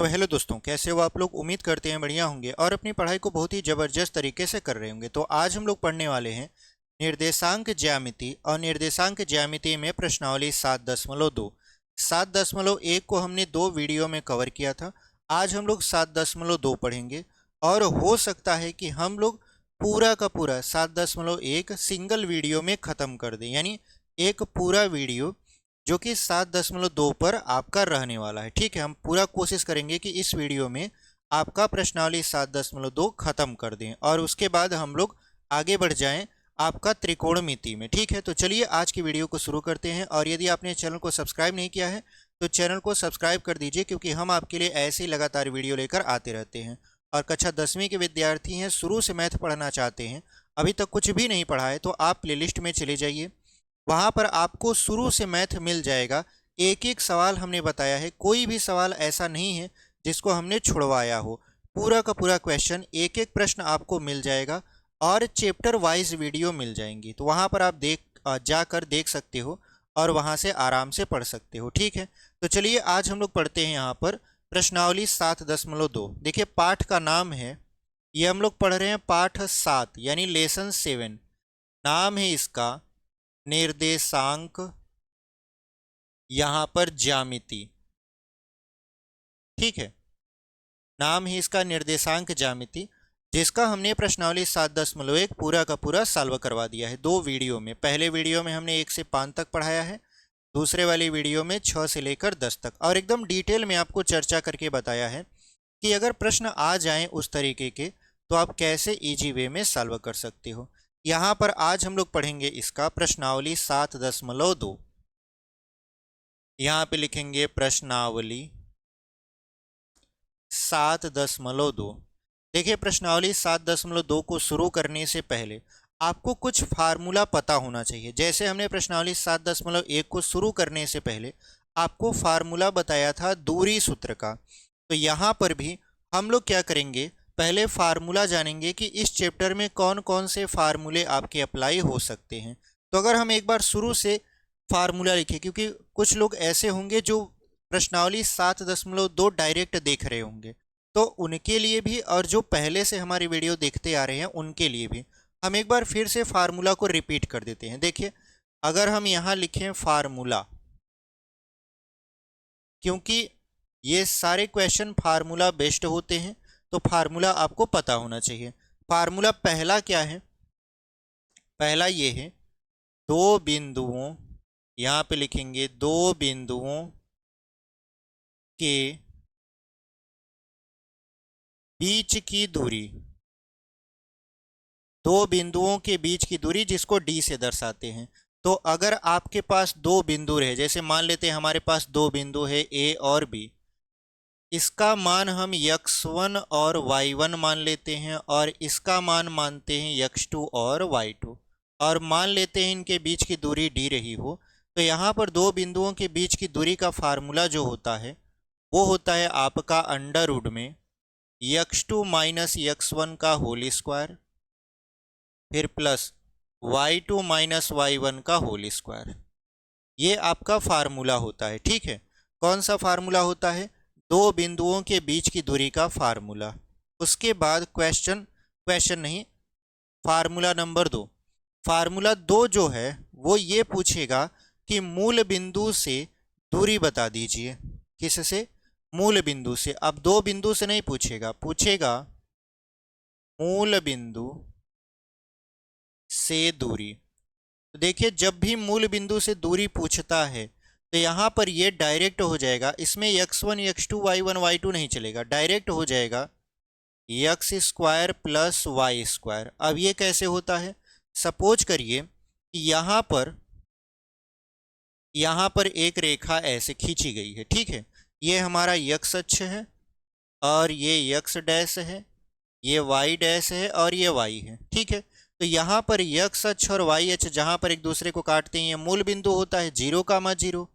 तो हेलो दोस्तों, कैसे हो आप लोग। उम्मीद करते हैं बढ़िया होंगे और अपनी पढ़ाई को बहुत ही ज़बरदस्त तरीके से कर रहे होंगे। तो आज हम लोग पढ़ने वाले हैं निर्देशांक ज्यामिति, और निर्देशांक ज्यामिति में प्रश्नावली 7.2। 7.1 को हमने 2 वीडियो में कवर किया था। आज हम लोग 7.2 पढ़ेंगे और हो सकता है कि हम लोग पूरा का पूरा 7.1 सिंगल वीडियो में ख़त्म कर दें, यानी एक पूरा वीडियो जो कि 7.2 पर आपका रहने वाला है। ठीक है, हम पूरा कोशिश करेंगे कि इस वीडियो में आपका प्रश्नावली 7.2 खत्म कर दें और उसके बाद हम लोग आगे बढ़ जाएं आपका त्रिकोणमिति में। ठीक है, तो चलिए आज की वीडियो को शुरू करते हैं। और यदि आपने चैनल को सब्सक्राइब नहीं किया है तो चैनल को सब्सक्राइब कर दीजिए, क्योंकि हम आपके लिए ऐसे ही लगातार वीडियो लेकर आते रहते हैं। और कक्षा 10वीं के विद्यार्थी हैं, शुरू से मैथ पढ़ना चाहते हैं, अभी तक कुछ भी नहीं पढ़ा है, तो आप प्लेलिस्ट में चले जाइए, वहाँ पर आपको शुरू से मैथ मिल जाएगा। एक एक सवाल हमने बताया है, कोई भी सवाल ऐसा नहीं है जिसको हमने छुड़वाया हो। पूरा का पूरा क्वेश्चन, एक एक प्रश्न आपको मिल जाएगा और चैप्टर वाइज वीडियो मिल जाएंगी। तो वहाँ पर आप जाकर देख सकते हो और वहाँ से आराम से पढ़ सकते हो। ठीक है, तो चलिए आज हम लोग पढ़ते हैं यहाँ पर प्रश्नावली 7.2। देखिए पाठ का नाम है, ये हम लोग पढ़ रहे हैं पाठ 7 यानी लेसन 7। नाम है इसका निर्देशांक, यहां पर ज्यामिति। ठीक है, नाम है इसका निर्देशांक ज्यामिति, जिसका हमने प्रश्नावली 7.1 पूरा का पूरा सॉल्व करवा दिया है 2 वीडियो में। पहले वीडियो में हमने 1 से 5 तक पढ़ाया है, दूसरे वाली वीडियो में 6 से लेकर 10 तक, और एकदम डिटेल में आपको चर्चा करके बताया है कि अगर प्रश्न आ जाएं उस तरीके के तो आप कैसे इजी वे में सॉल्व कर सकते हो। यहाँ पर आज हम लोग पढ़ेंगे इसका प्रश्नावली 7.2। यहाँ पे लिखेंगे प्रश्नावली 7.2। देखिए प्रश्नावली 7.2 को शुरू करने से पहले आपको कुछ फार्मूला पता होना चाहिए। जैसे हमने प्रश्नावली 7.1 को शुरू करने से पहले आपको फार्मूला बताया था दूरी सूत्र का, तो यहाँ पर भी हम लोग क्या करेंगे, पहले फार्मूला जानेंगे कि इस चैप्टर में कौन कौन से फार्मूले आपके अप्लाई हो सकते हैं। तो अगर हम एक बार शुरू से फार्मूला लिखें, क्योंकि कुछ लोग ऐसे होंगे जो प्रश्नावली 7.2 डायरेक्ट देख रहे होंगे, तो उनके लिए भी और जो पहले से हमारी वीडियो देखते आ रहे हैं उनके लिए भी हम एक बार फिर से फार्मूला को रिपीट कर देते हैं। देखिए अगर हम यहाँ लिखें फार्मूला, क्योंकि ये सारे क्वेश्चन फार्मूला बेस्ड होते हैं, तो फार्मूला आपको पता होना चाहिए। फार्मूला पहला क्या है, पहला ये है, 2 बिंदुओं, यहाँ पे लिखेंगे 2 बिंदुओं के बीच की दूरी, 2 बिंदुओं के बीच की दूरी जिसको डी से दर्शाते हैं। तो अगर आपके पास 2 बिंदु रहे, जैसे मान लेते हैं हमारे पास 2 बिंदु है ए और बी, इसका मान हम x1 और y1 मान लेते हैं और इसका मान मानते हैं x2 और y2, और मान लेते हैं इनके बीच की दूरी d रही हो। तो यहाँ पर 2 बिंदुओं के बीच की दूरी का फार्मूला जो होता है वो होता है आपका अंडर रूट में x2 माइनस x1 का होल स्क्वायर, फिर प्लस y2 माइनस y1 का होल स्क्वायर। ये आपका फार्मूला होता है। ठीक है, कौन सा फार्मूला होता है, 2 बिंदुओं के बीच की दूरी का फार्मूला। उसके बाद क्वेश्चन नहीं, फार्मूला नंबर 2। फार्मूला 2 जो है वो ये पूछेगा कि मूल बिंदु से दूरी बता दीजिए। किससे, मूल बिंदु से। अब 2 बिंदु से नहीं पूछेगा, पूछेगा मूल बिंदु से दूरी। तो देखिए जब भी मूल बिंदु से दूरी पूछता है तो यहाँ पर ये डायरेक्ट हो जाएगा, इसमें x1 x2 y1 y2 नहीं चलेगा, डायरेक्ट हो जाएगा x square plus Y square. अब ये कैसे होता है, सपोज करिए कि यहाँ पर एक रेखा ऐसे खींची गई है। ठीक है, ये हमारा x अक्ष है और ये x डैश है, ये y डैश है और ये y है। ठीक है, तो यहाँ पर x अक्ष और y अक्ष जहाँ पर एक दूसरे को काटते हैं, ये मूल बिंदु होता है 0, 0।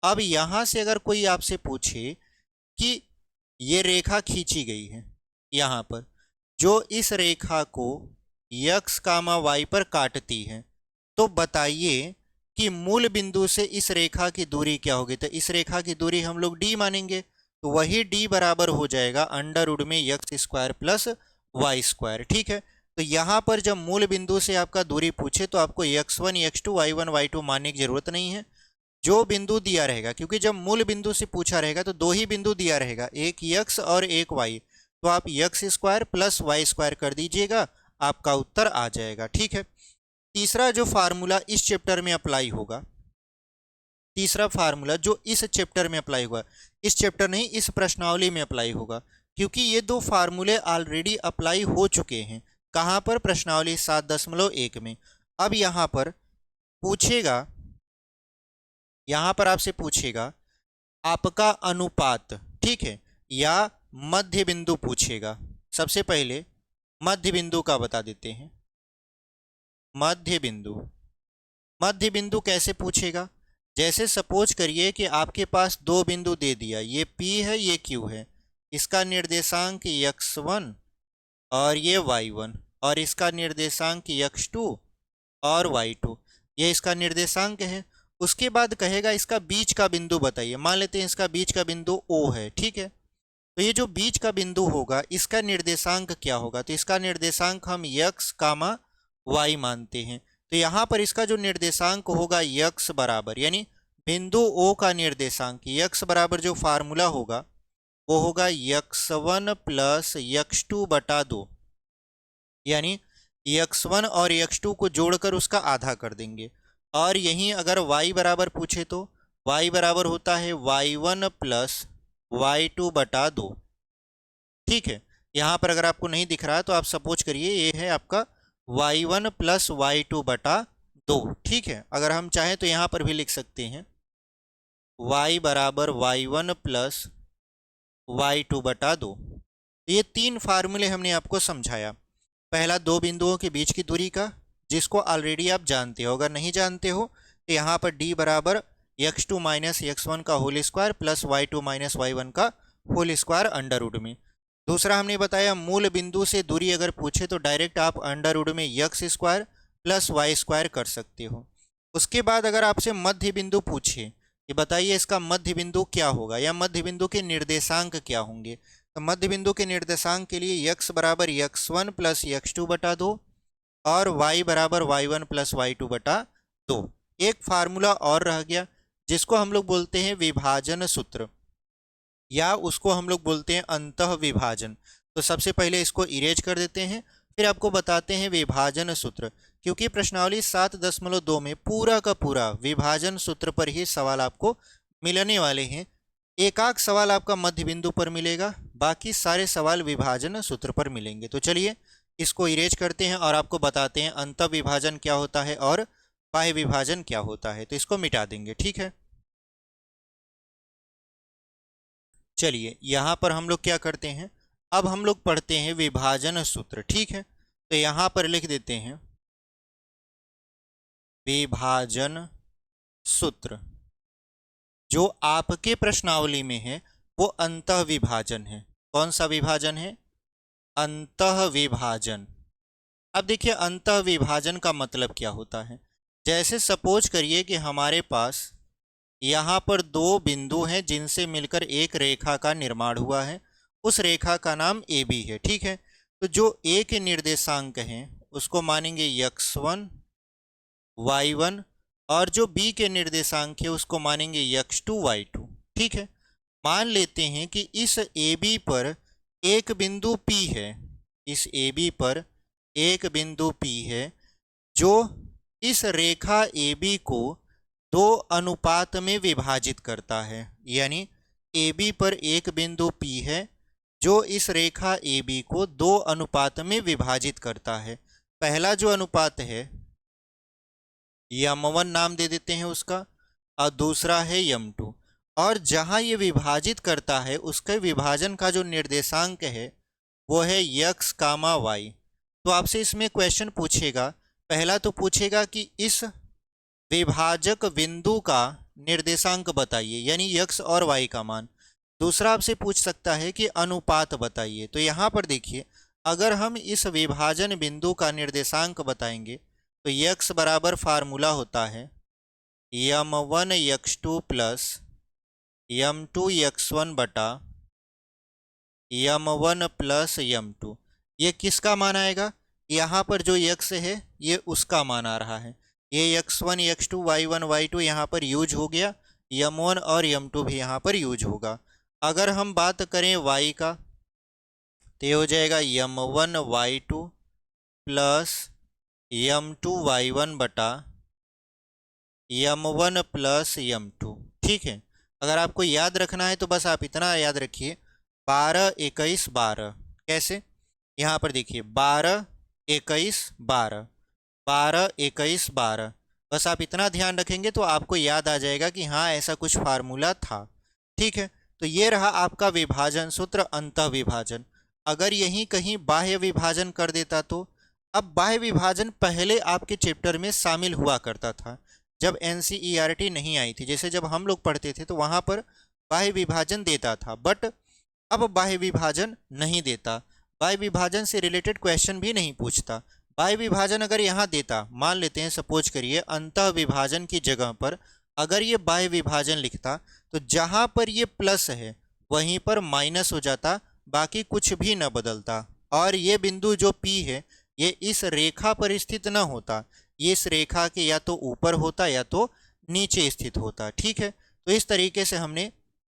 अब यहाँ से अगर कोई आपसे पूछे कि ये रेखा खींची गई है यहाँ पर, जो इस रेखा को x, y पर काटती है, तो बताइए कि मूल बिंदु से इस रेखा की दूरी क्या होगी। तो इस रेखा की दूरी हम लोग d मानेंगे, तो वही d बराबर हो जाएगा अंडर रूट में X square plus Y square. ठीक है, तो यहाँ पर जब मूल बिंदु से आपका दूरी पूछे तो आपको x1 x2 y1 y2 मानने की जरूरत नहीं है। जो बिंदु दिया रहेगा, क्योंकि जब मूल बिंदु से पूछा रहेगा तो दो ही बिंदु दिया रहेगा, एक x और एक y, तो आप X square plus Y square कर दीजिएगा, आपका उत्तर आ जाएगा। ठीक है, तीसरा जो फार्मूला इस चैप्टर में अप्लाई होगा, तीसरा फार्मूला जो इस चैप्टर में अप्लाई होगा, इस चैप्टर नहीं इस प्रश्नावली में अप्लाई होगा, क्योंकि ये दो फार्मूले ऑलरेडी अप्लाई हो चुके हैं। कहाँ पर? प्रश्नावली 7.1 में। अब यहाँ पर पूछेगा, यहाँ पर आपसे पूछेगा आपका अनुपात, ठीक है, या मध्य बिंदु पूछेगा। सबसे पहले मध्य बिंदु का बता देते हैं। मध्य बिंदु, मध्य बिंदु कैसे पूछेगा? जैसे सपोज करिए कि आपके पास दो बिंदु दे दिया, ये P है ये Q है, इसका निर्देशांक x1 और ये y1, और इसका निर्देशांक x2 और y2, ये इसका निर्देशांक है। उसके बाद कहेगा इसका बीच का बिंदु बताइए। मान लेते हैं इसका बीच का बिंदु O है। ठीक है, तो ये जो बीच का बिंदु होगा इसका निर्देशांक क्या होगा? तो इसका निर्देशांक हम x, y मानते हैं। तो यहाँ पर इसका जो निर्देशांक होगा x बराबर, यानी बिंदु O का निर्देशांक x बराबर जो फार्मूला होगा वो होगा x1 प्लस x2 बटा 2, यानी x1 और x2 को जोड़कर उसका आधा कर देंगे। और यहीं अगर y बराबर पूछे तो y बराबर होता है y1 प्लस y2 बटा 2। ठीक है, यहाँ पर अगर आपको नहीं दिख रहा है तो आप सपोज करिए ये है आपका y1 प्लस y2 बटा 2। ठीक है, अगर हम चाहें तो यहाँ पर भी लिख सकते हैं y बराबर y1 प्लस y2 बटा 2। ये तीन फार्मूले हमने आपको समझाया। पहला दो बिंदुओं के बीच की दूरी का, जिसको ऑलरेडी आप जानते हो। अगर नहीं जानते हो तो यहाँ पर d बराबर x2 माइनस x1 का whole square plus y2 minus y1 का होल स्क्वायर अंडर रूट में। दूसरा हमने बताया मूल बिंदु से दूरी अगर पूछे तो डायरेक्ट आप अंडर रूट में x square plus Y square कर सकते हो। उसके बाद अगर आपसे मध्य बिंदु पूछे कि बताइए इसका मध्य बिंदु क्या होगा या मध्य बिंदु के निर्देशांक क्या होंगे, तो मध्य बिंदु के निर्देशांक के लिए x बराबर x1 प्लस x2 बटा 2 और y बराबर y1 प्लस y2 बटा 2। एक फार्मूला और रह गया जिसको हम लोग बोलते हैं विभाजन सूत्र, या उसको हम लोग बोलते हैं अंतः विभाजन। तो सबसे पहले इसको इरेज कर देते हैं, फिर आपको बताते हैं विभाजन सूत्र, क्योंकि प्रश्नावली 7.2 में पूरा का पूरा विभाजन सूत्र पर ही सवाल आपको मिलने वाले हैं। एक आध सवाल आपका मध्य बिंदु पर मिलेगा, बाकी सारे सवाल विभाजन सूत्र पर मिलेंगे। तो चलिए इसको इरेज करते हैं और आपको बताते हैं अंतः विभाजन क्या होता है और बाह्य विभाजन क्या होता है। तो इसको मिटा देंगे। ठीक है, चलिए यहाँ पर हम लोग क्या करते हैं, अब हम लोग पढ़ते हैं विभाजन सूत्र। ठीक है, तो यहाँ पर लिख देते हैं विभाजन सूत्र। जो आपके प्रश्नावली में है वो अंतः विभाजन है। कौन सा विभाजन है? अंतः विभाजन। अब देखिए अंतः विभाजन का मतलब क्या होता है। जैसे सपोज करिए कि हमारे पास यहाँ पर दो बिंदु हैं जिनसे मिलकर एक रेखा का निर्माण हुआ है, उस रेखा का नाम ए बी है। ठीक है, तो जो ए के निर्देशांक हैं उसको मानेंगे x1 y1 और जो बी के निर्देशांक है उसको मानेंगे x2 y2। ठीक है, मान लेते हैं कि इस ए बी पर एक बिंदु P है, इस ए बी पर एक बिंदु P है जो इस रेखा ए बी को दो अनुपात में विभाजित करता है। यानी ए बी पर एक बिंदु P है जो इस रेखा ए बी को दो अनुपात में विभाजित करता है। पहला जो अनुपात है m1 नाम दे देते हैं उसका, और दूसरा है m2। और जहां ये विभाजित करता है उसके विभाजन का जो निर्देशांक है वो है x, y। तो आपसे इसमें क्वेश्चन पूछेगा, पहला तो पूछेगा कि इस विभाजक बिंदु का निर्देशांक बताइए, यानी x और y का मान। दूसरा आपसे पूछ सकता है कि अनुपात बताइए। तो यहाँ पर देखिए, अगर हम इस विभाजन बिंदु का निर्देशांक बताएंगे तो x बराबर फार्मूला होता है m1 x2 plus m2 x1 बटा यम1 प्लस यम2। ये किसका मान आएगा? यहाँ पर जो यक्स है ये उसका मान आ रहा है। ये x1 x2 y1 y2 यहाँ पर यूज हो गया, यम1 और यम2 भी यहाँ पर यूज होगा। अगर हम बात करें y का तो ये हो जाएगा यम1 y2 प्लस यम2 y1 बटा यम1 प्लस यम2। ठीक है, अगर आपको याद रखना है तो बस आप इतना याद रखिए, 12 21 12। कैसे? यहाँ पर देखिए 12 21 12, 12 21 12। बस आप इतना ध्यान रखेंगे तो आपको याद आ जाएगा कि हाँ ऐसा कुछ फार्मूला था। ठीक है, तो ये रहा आपका विभाजन सूत्र, अंतः विभाजन। अगर यहीं कहीं बाह्य विभाजन कर देता तो, अब बाह्य विभाजन पहले आपके चैप्टर में शामिल हुआ करता था जब एनसीईआरटी नहीं आई थी। जैसे जब हम लोग पढ़ते थे तो वहाँ पर बाह्य विभाजन देता था, बट अब बाह्य विभाजन नहीं देता, बाह्य विभाजन से रिलेटेड क्वेश्चन भी नहीं पूछता। बाह्य विभाजन अगर यहाँ देता, मान लेते हैं सपोज करिए अंतः विभाजन की जगह पर अगर ये बाह्य विभाजन लिखता तो जहाँ पर ये प्लस है वहीं पर माइनस हो जाता, बाकी कुछ भी न बदलता। और ये बिंदु जो P है ये इस रेखा पर स्थित न होता, ये इस रेखा के या तो ऊपर होता या तो नीचे स्थित होता। ठीक है, तो इस तरीके से हमने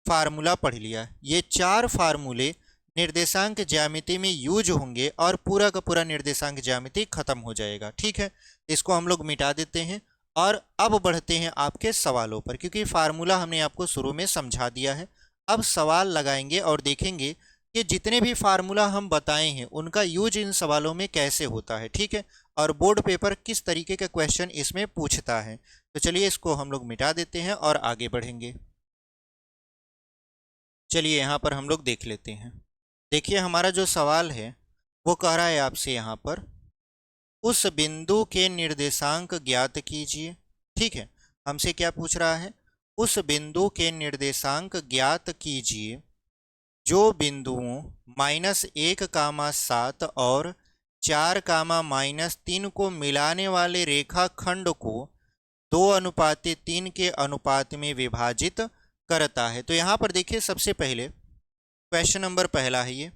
फार्मूला पढ़ लिया। ये 4 फार्मूले निर्देशांक ज्यामिति में यूज होंगे और पूरा का पूरा निर्देशांक ज्यामिति खत्म हो जाएगा। ठीक है, इसको हम लोग मिटा देते हैं और अब बढ़ते हैं आपके सवालों पर, क्योंकि फार्मूला हमने आपको शुरू में समझा दिया है। अब सवाल लगाएंगे और देखेंगे कि जितने भी फार्मूला हम बताए हैं उनका यूज इन सवालों में कैसे होता है। ठीक है, और बोर्ड पेपर किस तरीके का क्वेश्चन इसमें पूछता है। तो चलिए इसको हम लोग मिटा देते हैं और आगे बढ़ेंगे। चलिए यहाँ पर हम लोग देख लेते हैं। देखिए हमारा जो सवाल है वो कह रहा है आपसे यहाँ पर उस बिंदु के निर्देशांक ज्ञात कीजिए। ठीक है, हमसे क्या पूछ रहा है? उस बिंदु के निर्देशांक ज्ञात कीजिए जो बिंदुओं -1, 7 और 4, -3 को मिलाने वाले रेखाखंड को 2:3 के अनुपात में विभाजित करता है। तो यहाँ पर देखिए सबसे पहले क्वेश्चन नंबर पहला है, ये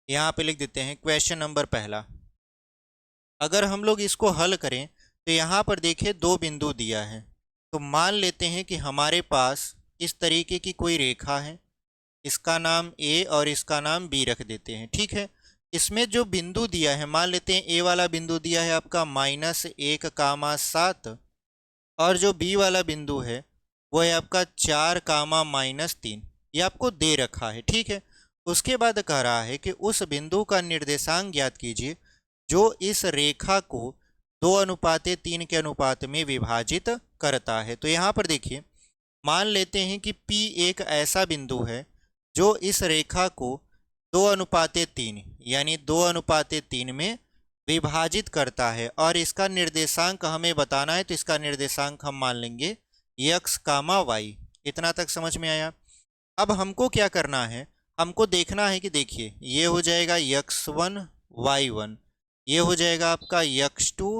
यहाँ पे लिख देते हैं क्वेश्चन नंबर पहला। अगर हम लोग इसको हल करें तो यहाँ पर देखिए 2 बिंदु दिया है, तो मान लेते हैं कि हमारे पास इस तरीके की कोई रेखा है, इसका नाम A और इसका नाम B रख देते हैं। ठीक है, इसमें जो बिंदु दिया है मान लेते हैं A वाला बिंदु दिया है आपका -1, 7 और जो B वाला बिंदु है वो है आपका 4, -3, ये आपको दे रखा है। ठीक है, उसके बाद कह रहा है कि उस बिंदु का निर्देशांक ज्ञात कीजिए जो इस रेखा को 2:3 के अनुपात में विभाजित करता है। तो यहाँ पर देखिए मान लेते हैं कि P एक ऐसा बिंदु है जो इस रेखा को 2:3 यानी 2:3 में विभाजित करता है और इसका निर्देशांक हमें बताना है, तो इसका निर्देशांक हम मान लेंगे x, y। इतना तक समझ में आया? अब हमको क्या करना है, हमको देखना है कि देखिए ये हो जाएगा x1 y1, ये हो जाएगा आपका x2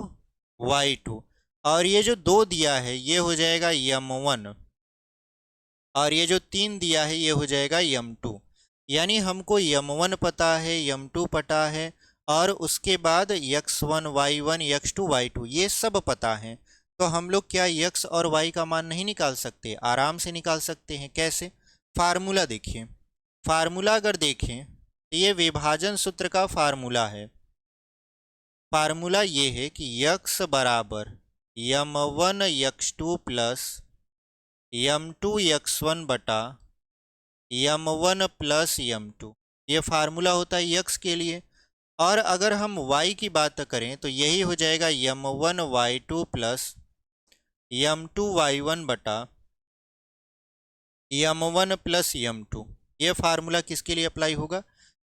y2 और ये जो 2 दिया है ये हो जाएगा यम1 और ये जो 3 दिया है ये हो जाएगा यम2। यानी हमको यम1 पता है, यम2 पता है और उसके बाद x1 y1 x2 y2 ये सब पता है। तो हम लोग क्या x और y का मान नहीं निकाल सकते? आराम से निकाल सकते हैं। कैसे? फार्मूला देखिए, फार्मूला अगर देखें तो ये विभाजन सूत्र का फार्मूला है। फार्मूला ये है कि x बराबर यम1 x2 प्लस यम2 x1 बटा यम1 प्लस यम2, ये फार्मूला होता है x के लिए। और अगर हम y की बात करें तो यही हो जाएगा यम1 y2 प्लस यम2 y1 बटा यम1 प्लस यम2। ये फार्मूला किसके लिए अप्लाई होगा?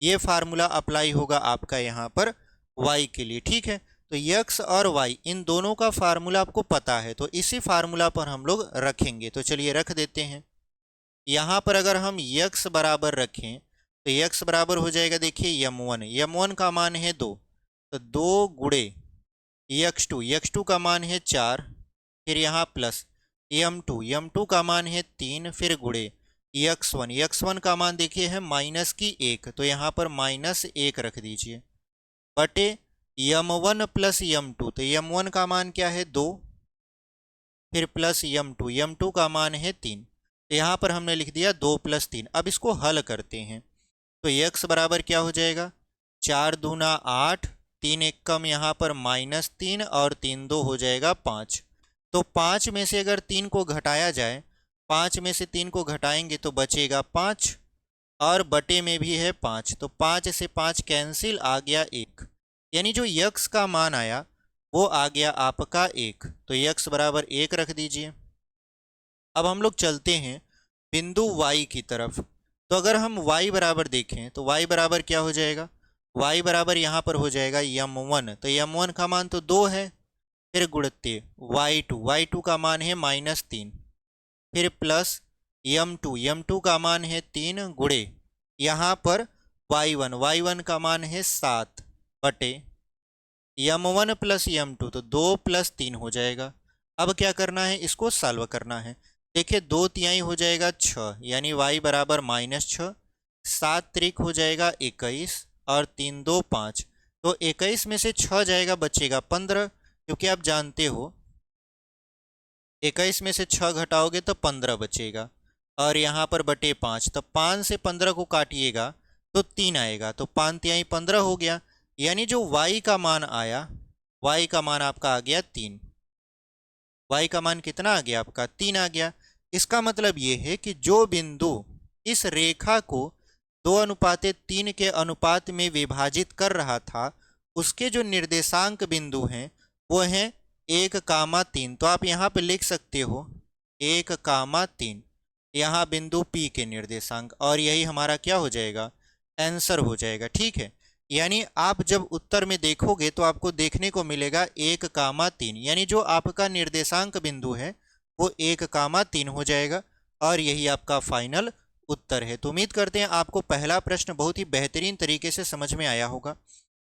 ये फार्मूला अप्लाई होगा आपका यहाँ पर y के लिए। ठीक है, तो x और y इन दोनों का फार्मूला आपको पता है, तो इसी फार्मूला पर हम लोग रखेंगे। तो चलिए रख देते हैं। यहाँ पर अगर हम x बराबर रखें तो x बराबर हो जाएगा देखिए यम1, यम1 का मान है 2, तो 2 गुणे x2, x2 का मान है 4, फिर यहाँ प्लस यम2, यम2 का मान है 3, फिर गुणे x1 का मान देखिए है माइनस की 1, तो यहाँ पर -1 रख दीजिए, बटे m1 प्लस m2, तो m1 का मान क्या है 2, फिर प्लस m2 का मान है 3, तो यहाँ पर हमने लिख दिया 2 + 3। अब इसको हल करते हैं तो x बराबर क्या हो जाएगा, 4 दूना 8, 3 एक कम यहाँ पर -3 और 3 2 हो जाएगा 5। तो 5 में से अगर 3 को घटाया जाए, 5 में से 3 को घटाएंगे तो बचेगा 5, और बटे में भी है 5, तो 5 से 5 कैंसिल, आ गया 1, यानी जो x का मान आया वो आ गया आपका 1, तो x बराबर 1 रख दीजिए। अब हम लोग चलते हैं बिंदु y की तरफ, तो अगर हम y बराबर देखें तो y बराबर क्या हो जाएगा, y बराबर यहाँ पर हो जाएगा m1, तो m1 का मान तो 2 है, फिर गुणते y2 का मान है -3, फिर प्लस m2 का मान है 3, गुणे यहाँ पर y1 का मान है 7, बटे m1 प्लस m2, तो 2 + 3 हो जाएगा। अब क्या करना है, इसको सॉल्व करना है। देखिए 2 तिहाई हो जाएगा 6, यानी y बराबर -6, 7 त्रिक हो जाएगा 21, और 3 2 5, तो 21 में से 6 जाएगा, बचेगा 15, क्योंकि आप जानते हो 21 में से 6 घटाओगे तो 15 बचेगा, और यहाँ पर बटे 5, तो 5 से 15 को काटिएगा तो 3 आएगा, तो 5 तिहाई 15 हो गया, यानी जो y का मान आया, y का मान आपका आ गया 3। y का मान कितना आ गया आपका, 3 आ गया। इसका मतलब ये है कि जो बिंदु इस रेखा को 2:3 के अनुपात में विभाजित कर रहा था, उसके जो निर्देशांक बिंदु हैं वो हैं 1,3, तो आप यहाँ पे लिख सकते हो 1,3, यहाँ बिंदु P के निर्देशांक, और यही हमारा क्या हो जाएगा, आंसर हो जाएगा। ठीक है, यानी आप जब उत्तर में देखोगे तो आपको देखने को मिलेगा 1,3, यानी जो आपका निर्देशांक बिंदु है वो 1,3 हो जाएगा, और यही आपका फाइनल उत्तर है। तो उम्मीद करते हैं आपको पहला प्रश्न बहुत ही बेहतरीन तरीके से समझ में आया होगा।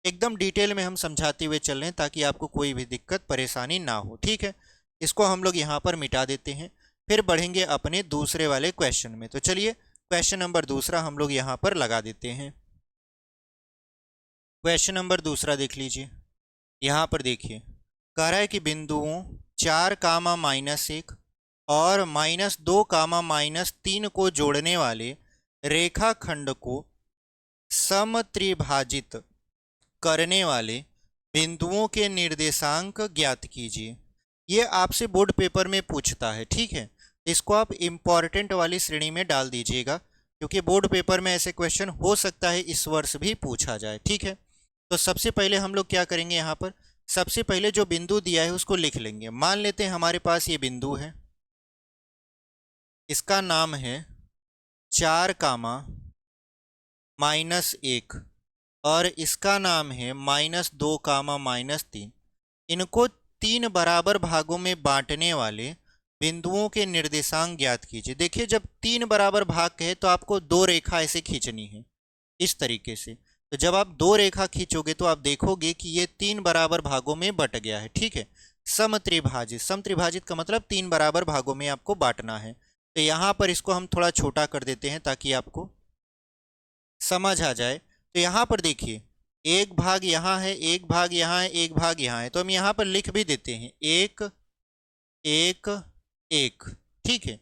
एकदम डिटेल में हम समझाते हुए चल रहे हैं ताकि आपको कोई भी दिक्कत परेशानी ना हो। ठीक है, इसको हम लोग यहाँ पर मिटा देते हैं, फिर बढ़ेंगे अपने दूसरे वाले क्वेश्चन में। तो चलिए क्वेश्चन नंबर दूसरा हम लोग यहाँ पर लगा देते हैं। क्वेश्चन नंबर दूसरा देख लीजिए, यहाँ पर देखिए कह रहा है कि बिंदुओं 4, -1 और -2, -3 को जोड़ने वाले रेखाखंड को समत्रिभाजित करने वाले बिंदुओं के निर्देशांक ज्ञात कीजिए। ये आपसे बोर्ड पेपर में पूछता है। ठीक है, इसको आप इम्पॉर्टेंट वाली श्रेणी में डाल दीजिएगा, क्योंकि बोर्ड पेपर में ऐसे क्वेश्चन हो सकता है इस वर्ष भी पूछा जाए। ठीक है, तो सबसे पहले हम लोग क्या करेंगे, यहाँ पर सबसे पहले जो बिंदु दिया है उसको लिख लेंगे। मान लेते हैं हमारे पास ये बिंदु है, इसका नाम है 4, -1, और इसका नाम है -2, -3। इनको 3 बराबर भागों में बांटने वाले बिंदुओं के निर्देशांक ज्ञात कीजिए। देखिए जब 3 बराबर भाग कहे तो आपको 2 रेखा ऐसे खींचनी है इस तरीके से। तो जब आप 2 रेखा खींचोगे तो आप देखोगे कि ये 3 बराबर भागों में बट गया है। ठीक है, समत्रिभाजित का मतलब 3 बराबर भागों में आपको बांटना है। तो यहाँ पर इसको हम थोड़ा छोटा कर देते हैं ताकि आपको समझ आ जाए। तो यहाँ पर देखिए एक भाग यहाँ है, एक भाग यहाँ है, एक भाग यहाँ है, तो हम यहाँ पर लिख भी देते हैं 1 1 1। ठीक है,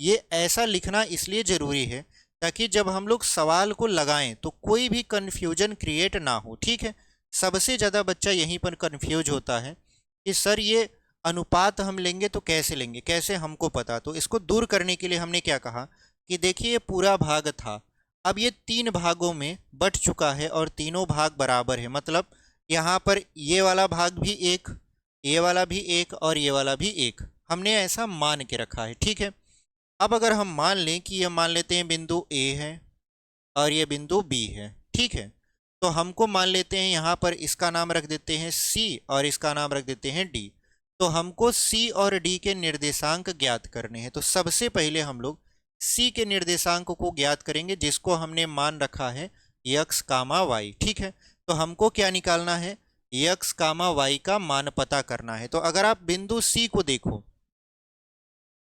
ये ऐसा लिखना इसलिए ज़रूरी है ताकि जब हम लोग सवाल को लगाएं तो कोई भी कन्फ्यूजन क्रिएट ना हो। ठीक है, सबसे ज़्यादा बच्चा यहीं पर कन्फ्यूज होता है कि सर ये अनुपात हम लेंगे तो कैसे लेंगे, कैसे हमको पता। तो इसको दूर करने के लिए हमने क्या कहा कि देखिए ये पूरा भाग था, अब ये 3 भागों में बट चुका है और तीनों भाग बराबर है, मतलब यहाँ पर ये वाला भाग भी 1, ये वाला भी 1 और ये वाला भी 1, हमने ऐसा मान के रखा है। ठीक है, अब अगर हम मान लें कि ये मान लेते हैं बिंदु A है और ये बिंदु B है। ठीक है, तो हमको मान लेते हैं यहाँ पर इसका नाम रख देते हैं C और इसका नाम रख देते हैं D। तो हमको C और D के निर्देशांक ज्ञात करने हैं। तो सबसे पहले हम लोग C के निर्देशांक को ज्ञात करेंगे जिसको हमने मान रखा है x, y। ठीक है, तो हमको क्या निकालना है, x, y का मान पता करना है। तो अगर आप बिंदु C को देखो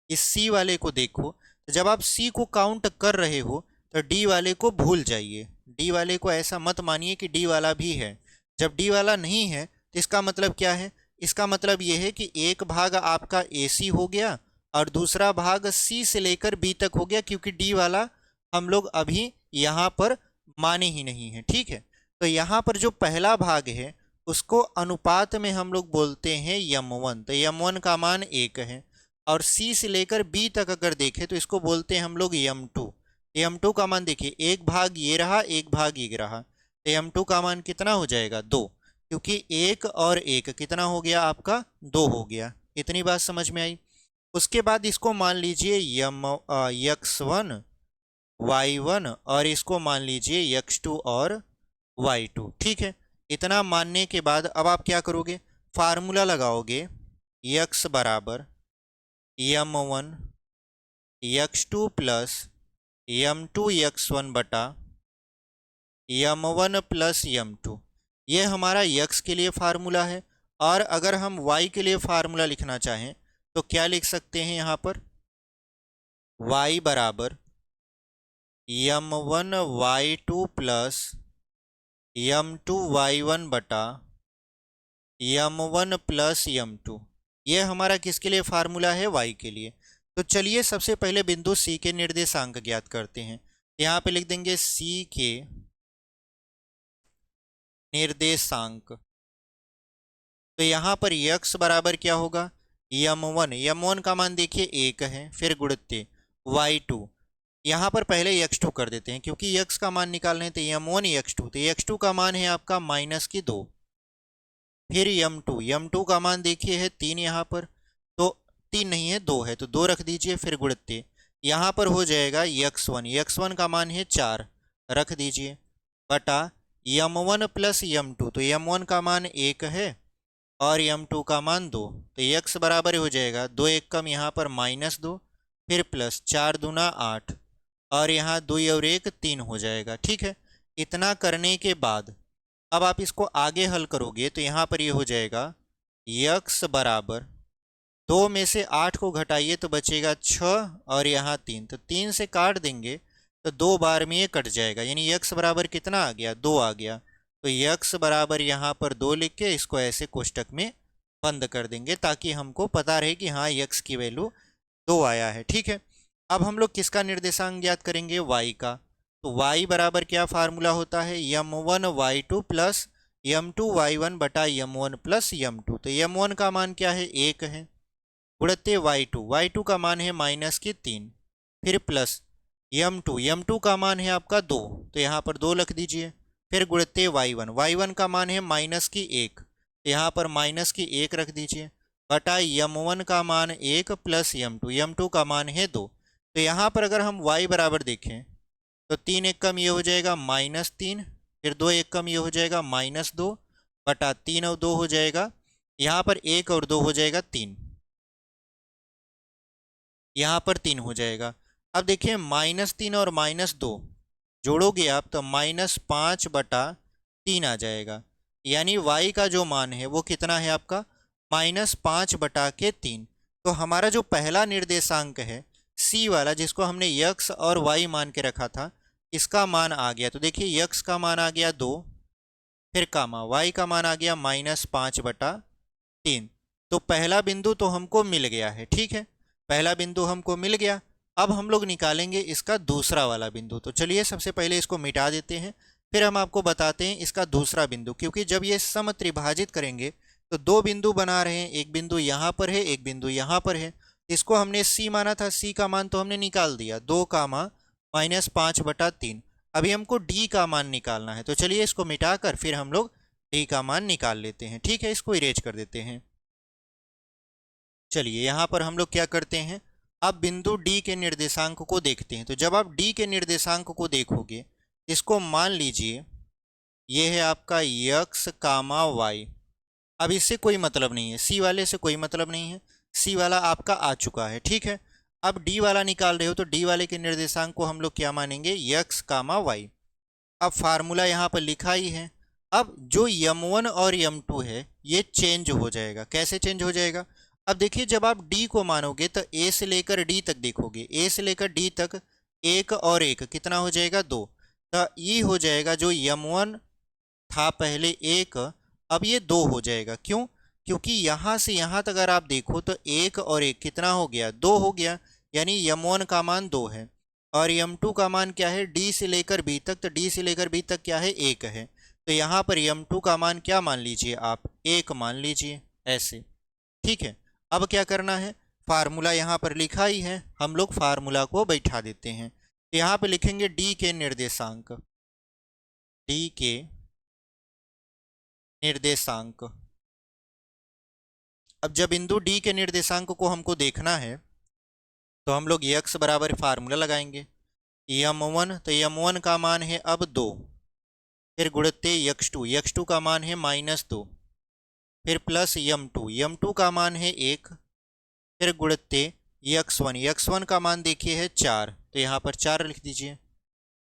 इस सी वाले को देखो, तो जब आप सी को काउंट कर रहे हो तो डी वाले को भूल जाइए। डी वाले को ऐसा मत मानिए कि डी वाला भी है। जब डी वाला नहीं है तो इसका मतलब क्या है? इसका मतलब ये है कि एक भाग आपका ए सी हो गया और दूसरा भाग सी से लेकर बी तक हो गया, क्योंकि डी वाला हम लोग अभी यहाँ पर माने ही नहीं है। ठीक है, तो यहाँ पर जो पहला भाग है उसको अनुपात में हम लोग बोलते हैं यम1। तो यम1 का मान 1 है। और सी से लेकर बी तक अगर देखें तो इसको बोलते हैं हम लोग यम2। यम2 का मान देखिए, एक भाग ये रहा, एक भाग ये रहा, तो यम2 का मान कितना हो जाएगा? 2, क्योंकि एक और एक कितना हो गया आपका? 2 हो गया। इतनी बात समझ में आई। उसके बाद इसको मान लीजिए x1 y1 और इसको मान लीजिए x2 और y2। ठीक है, इतना मानने के बाद अब आप क्या करोगे? फार्मूला लगाओगे, x बराबर यम1 x2 प्लस यम2 x1 बटा यम1 प्लस यम2। ये हमारा x के लिए फार्मूला है। और अगर हम y के लिए फार्मूला लिखना चाहें तो क्या लिख सकते हैं? यहाँ पर y बराबर यम1 y2 प्लस यम2 y1 बटा यम1 प्लस यम2। ये हमारा किसके लिए फार्मूला है? y के लिए। तो चलिए सबसे पहले बिंदु C के निर्देशांक ज्ञात करते हैं। यहाँ पे लिख देंगे C के निर्देशांक। तो यहाँ पर x बराबर क्या होगा? यम1। यम1 का मान देखिए 1 है, फिर गुणित y2। यहाँ पर पहले x2 कर देते हैं क्योंकि x का मान निकालना है, तो यम1 x2। तो x2 का मान है आपका -2। फिर यम2 का मान देखिए है 3 यहाँ पर, तो 3 नहीं है 2 है, तो 2 रख दीजिए, फिर गुणित यहाँ पर हो जाएगा x1 का मान है 4, रख दीजिए, बटा यम1 प्लस यम2। तो यम1 का मान 1 है और यम2 का मान 2, तो x बराबर हो जाएगा 2 1 कम, यहाँ पर -2, फिर प्लस 4 दूना 8 और यहाँ 2 और 1 3 हो जाएगा। ठीक है, इतना करने के बाद अब आप इसको आगे हल करोगे तो यहाँ पर ये हो जाएगा x बराबर 2 में से 8 को घटाइए तो बचेगा 6 और यहाँ 3, तो 3 से काट देंगे तो 2 बार में ये कट जाएगा, यानी x बराबर कितना आ गया? 2 आ गया। तो x बराबर यहाँ पर 2 लिख के इसको ऐसे कोष्टक में बंद कर देंगे ताकि हमको पता रहे कि हाँ x की वैल्यू 2 आया है। ठीक है, अब हम लोग किसका निर्देशांक ज्ञात करेंगे? y का। तो y बराबर क्या फार्मूला होता है? यम1 y2 प्लस यम2 y1 बटा यम1 प्लस यम2। तो यम1 का मान क्या है? 1 है, गुणित y2 का मान है -3, फिर प्लस यम2 का मान है आपका 2, तो यहाँ पर 2 लिख दीजिए, फिर गुणित y1 का मान है -1, यहाँ पर -1 रख दीजिए, बटा यम1 का मान 1 प्लस यम2 का मान है 2। तो यहाँ पर अगर हम y बराबर देखें तो 3 1 कम ये हो जाएगा -3, फिर 2 1 कम ये हो जाएगा -2, बटा 3 और 2 हो जाएगा, यहाँ पर 1 और 2 हो जाएगा 3, यहाँ पर 3 हो जाएगा। अब देखिए -3 और -2 जोड़ोगे आप तो -5 बटा 3 आ जाएगा, यानी y का जो मान है वो कितना है आपका? -5 बटा के 3। तो हमारा जो पहला निर्देशांक है C वाला, जिसको हमने x और y मान के रखा था, इसका मान आ गया। तो देखिए x का मान आ गया 2, फिर कामा y का मान आ गया -5 बटा 3। तो पहला बिंदु तो हमको मिल गया है। ठीक है, पहला बिंदु हमको मिल गया। अब हम लोग निकालेंगे इसका दूसरा वाला बिंदु। तो चलिए सबसे पहले इसको मिटा देते हैं, फिर हम आपको बताते हैं इसका दूसरा बिंदु, क्योंकि जब ये समत्रिभाजित करेंगे तो 2 बिंदु बना रहे हैं, एक बिंदु यहाँ पर है, एक बिंदु यहाँ पर है। इसको हमने C माना था, C का मान तो हमने निकाल दिया, 2 कामा -5 बटा 3। अभी हमको D का मान निकालना है, तो चलिए इसको मिटाकर फिर हम लोग D का मान निकाल लेते हैं। ठीक है, इसको इरेज कर देते हैं। चलिए यहाँ पर हम लोग क्या करते हैं, अब बिंदु D के निर्देशांक को देखते हैं। तो जब आप D के निर्देशांक को देखोगे, इसको मान लीजिए ये है आपका x कामा y। अब इससे कोई मतलब नहीं है, C वाले से कोई मतलब नहीं है, C वाला आपका आ चुका है। ठीक है, अब D वाला निकाल रहे हो तो D वाले के निर्देशांक को हम लोग क्या मानेंगे? x कामा y। अब फार्मूला यहाँ पर लिखा ही है। अब जो यम1 और यम2 है ये चेंज हो जाएगा। कैसे चेंज हो जाएगा? अब देखिए जब आप डी को मानोगे तो ए से लेकर डी तक देखोगे, ए से लेकर डी तक एक और एक कितना हो जाएगा, 2। तो ये हो जाएगा जो यम1 था पहले 1, अब ये 2 हो जाएगा। क्यों? क्योंकि यहाँ से यहाँ तक अगर आप देखो तो 1 और 1 कितना हो गया, 2 हो गया। यानी यम1 का मान 2 है और यम2 का मान क्या है, डी से लेकर बी तक, तो डी से लेकर बी तक क्या है, 1 है। तो यहाँ पर यम2 का मान क्या मान लीजिए आप, 1 मान लीजिए ऐसे। ठीक है, अब क्या करना है, फार्मूला यहाँ पर लिखा ही है, हम लोग फार्मूला को बैठा देते हैं। तो यहाँ पे लिखेंगे डी के निर्देशांक, डी के निर्देशांक। अब जब बिंदु डी के निर्देशांक को हमको देखना है तो हम लोग यक्स बराबर फार्मूला लगाएंगे, यम1, तो यम1 का मान है अब 2, फिर गुणित्ते यक्स टू का मान है -2, फिर प्लस यम टू का मान है 1, फिर गुणित्ते यक्स वन का मान देखिए है 4, तो यहाँ पर 4 लिख दीजिए,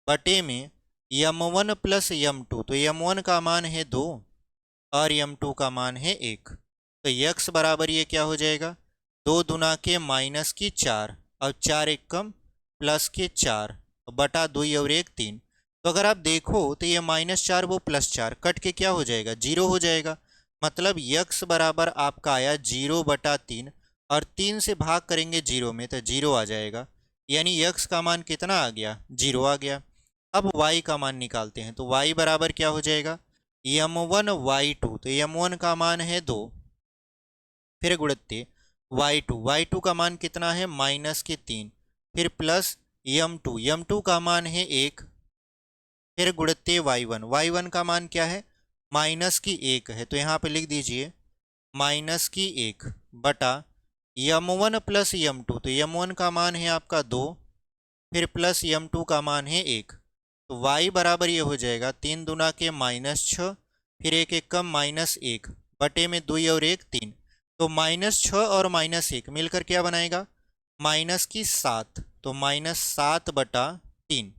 बटे में यम1 प्लस यम2, तो यम1 का मान है 2 और यम2 का मान है 1। तो यक्स बराबर ये क्या हो जाएगा, 2 दूना के -4 और 4 एक कम +4 बटा 2 और 1 3। तो अगर आप देखो तो ये -4 वो +4 कट के क्या हो जाएगा, 0 हो जाएगा। मतलब यक्स बराबर आपका आया 0/3 और 3 से भाग करेंगे 0 में तो 0 आ जाएगा। यानी यक्स का मान कितना आ गया, 0 आ गया। अब y का मान निकालते हैं, तो y बराबर क्या हो जाएगा, यम1 y2, तो यम1 का मान है 2, फिर गुणित्ते y2 का मान कितना है -3, फिर प्लस यम टू का मान है 1, फिर गुणित्ते y1 का मान क्या है -1 है, तो यहाँ पे लिख दीजिए -1 बटा यम1 प्लस यम2, तो यम1 का मान है आपका 2, फिर प्लस यम2 का मान है 1। तो y बराबर ये हो जाएगा 3 दूना के -6, फिर 1 एक कम -1 बटे में 2 और 1 3। तो -6 और -1 मिलकर क्या बनाएगा, -7, तो -7/3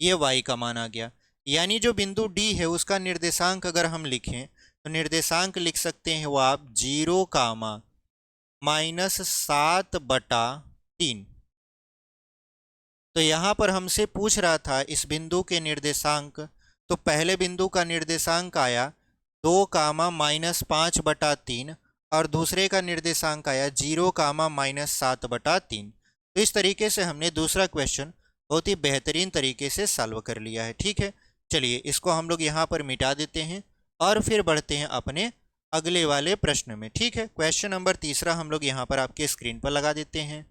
ये y का मान आ गया। यानी जो बिंदु D है उसका निर्देशांक अगर हम लिखें तो निर्देशांक लिख सकते हैं वो आप 0, -7/3। तो यहाँ पर हमसे पूछ रहा था इस बिंदु के निर्देशांक, तो पहले बिंदु का निर्देशांक आया 2, -5/3 और दूसरे का निर्देशांक आया 0, -7/3। तो इस तरीके से हमने दूसरा क्वेश्चन बहुत ही बेहतरीन तरीके से सॉल्व कर लिया है। ठीक है, चलिए इसको हम लोग यहाँ पर मिटा देते हैं और फिर बढ़ते हैं अपने अगले वाले प्रश्न में। ठीक है, क्वेश्चन नंबर तीसरा हम लोग यहाँ पर आपके स्क्रीन पर लगा देते हैं।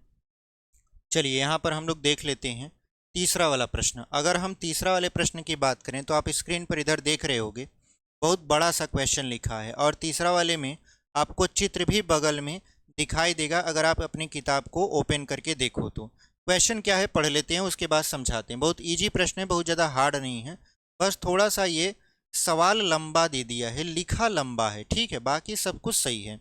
चलिए यहाँ पर हम लोग देख लेते हैं तीसरा वाला प्रश्न। अगर हम तीसरा वाले प्रश्न की बात करें तो आप स्क्रीन पर इधर देख रहे होंगे बहुत बड़ा सा क्वेश्चन लिखा है और तीसरा वाले में आपको चित्र भी बगल में दिखाई देगा अगर आप अपनी किताब को ओपन करके देखो तो। क्वेश्चन क्या है पढ़ लेते हैं, उसके बाद समझाते हैं। बहुत इजी प्रश्न है, बहुत ज़्यादा हार्ड नहीं है, बस थोड़ा सा ये सवाल लंबा दे दिया है, लिखा लंबा है। ठीक है, बाकी सब कुछ सही है।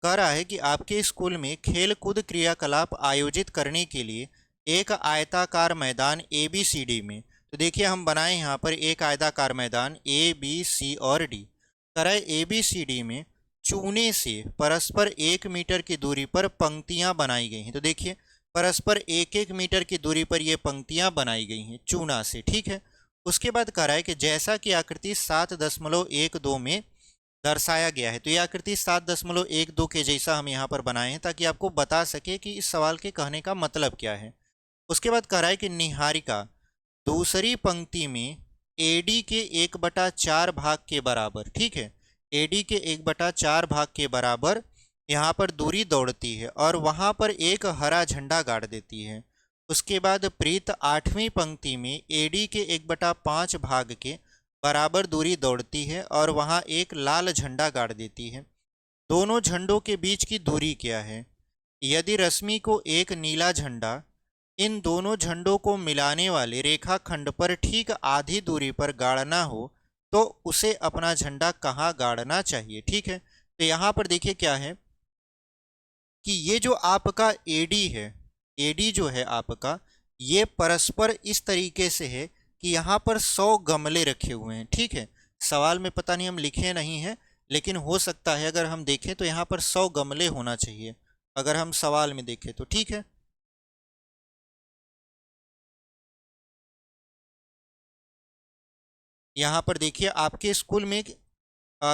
कह रहा है कि आपके स्कूल में खेल कूद क्रियाकलाप आयोजित करने के लिए एक आयताकार मैदान ABCD में, तो देखिए हम बनाए यहाँ पर एक आयताकार मैदान ABC और D। कह रहा है ABCD में चूने से परस्पर 1 मीटर की दूरी पर पंक्तियाँ बनाई गई हैं। तो देखिए परस्पर 1-1 मीटर की दूरी पर ये पंक्तियाँ बनाई गई हैं चूना से। ठीक है, उसके बाद कह रहा है कि जैसा कि आकृति 7.12 में दर्शाया गया है, तो ये आकृति 7.12 के जैसा हम यहाँ पर बनाए हैं ताकि आपको बता सके कि इस सवाल के कहने का मतलब क्या है। उसके बाद कह रहा है कि निहारिका दूसरी पंक्ति में AD के 1/4 भाग के बराबर, ठीक है, AD के 1/4 भाग के बराबर यहाँ पर दूरी दौड़ती है और वहाँ पर एक हरा झंडा गाड़ देती है। उसके बाद प्रीत 8वीं पंक्ति में AD के 1/5 भाग के बराबर दूरी दौड़ती है और वहाँ एक लाल झंडा गाड़ देती है। दोनों झंडों के बीच की दूरी क्या है? यदि रश्मि को एक नीला झंडा इन दोनों झंडों को मिलाने वाले रेखाखंड पर ठीक आधी दूरी पर गाड़ना हो तो उसे अपना झंडा कहाँ गाड़ना चाहिए? ठीक है, तो यहाँ पर देखिए क्या है कि ये जो आपका AD है, AD जो है आपका, ये परस्पर इस तरीके से है कि यहाँ पर 100 गमले रखे हुए हैं। ठीक है, सवाल में पता नहीं हम लिखे नहीं हैं, लेकिन हो सकता है अगर हम देखें तो यहाँ पर 100 गमले होना चाहिए, अगर हम सवाल में देखें तो। ठीक है, यहाँ पर देखिए आपके स्कूल में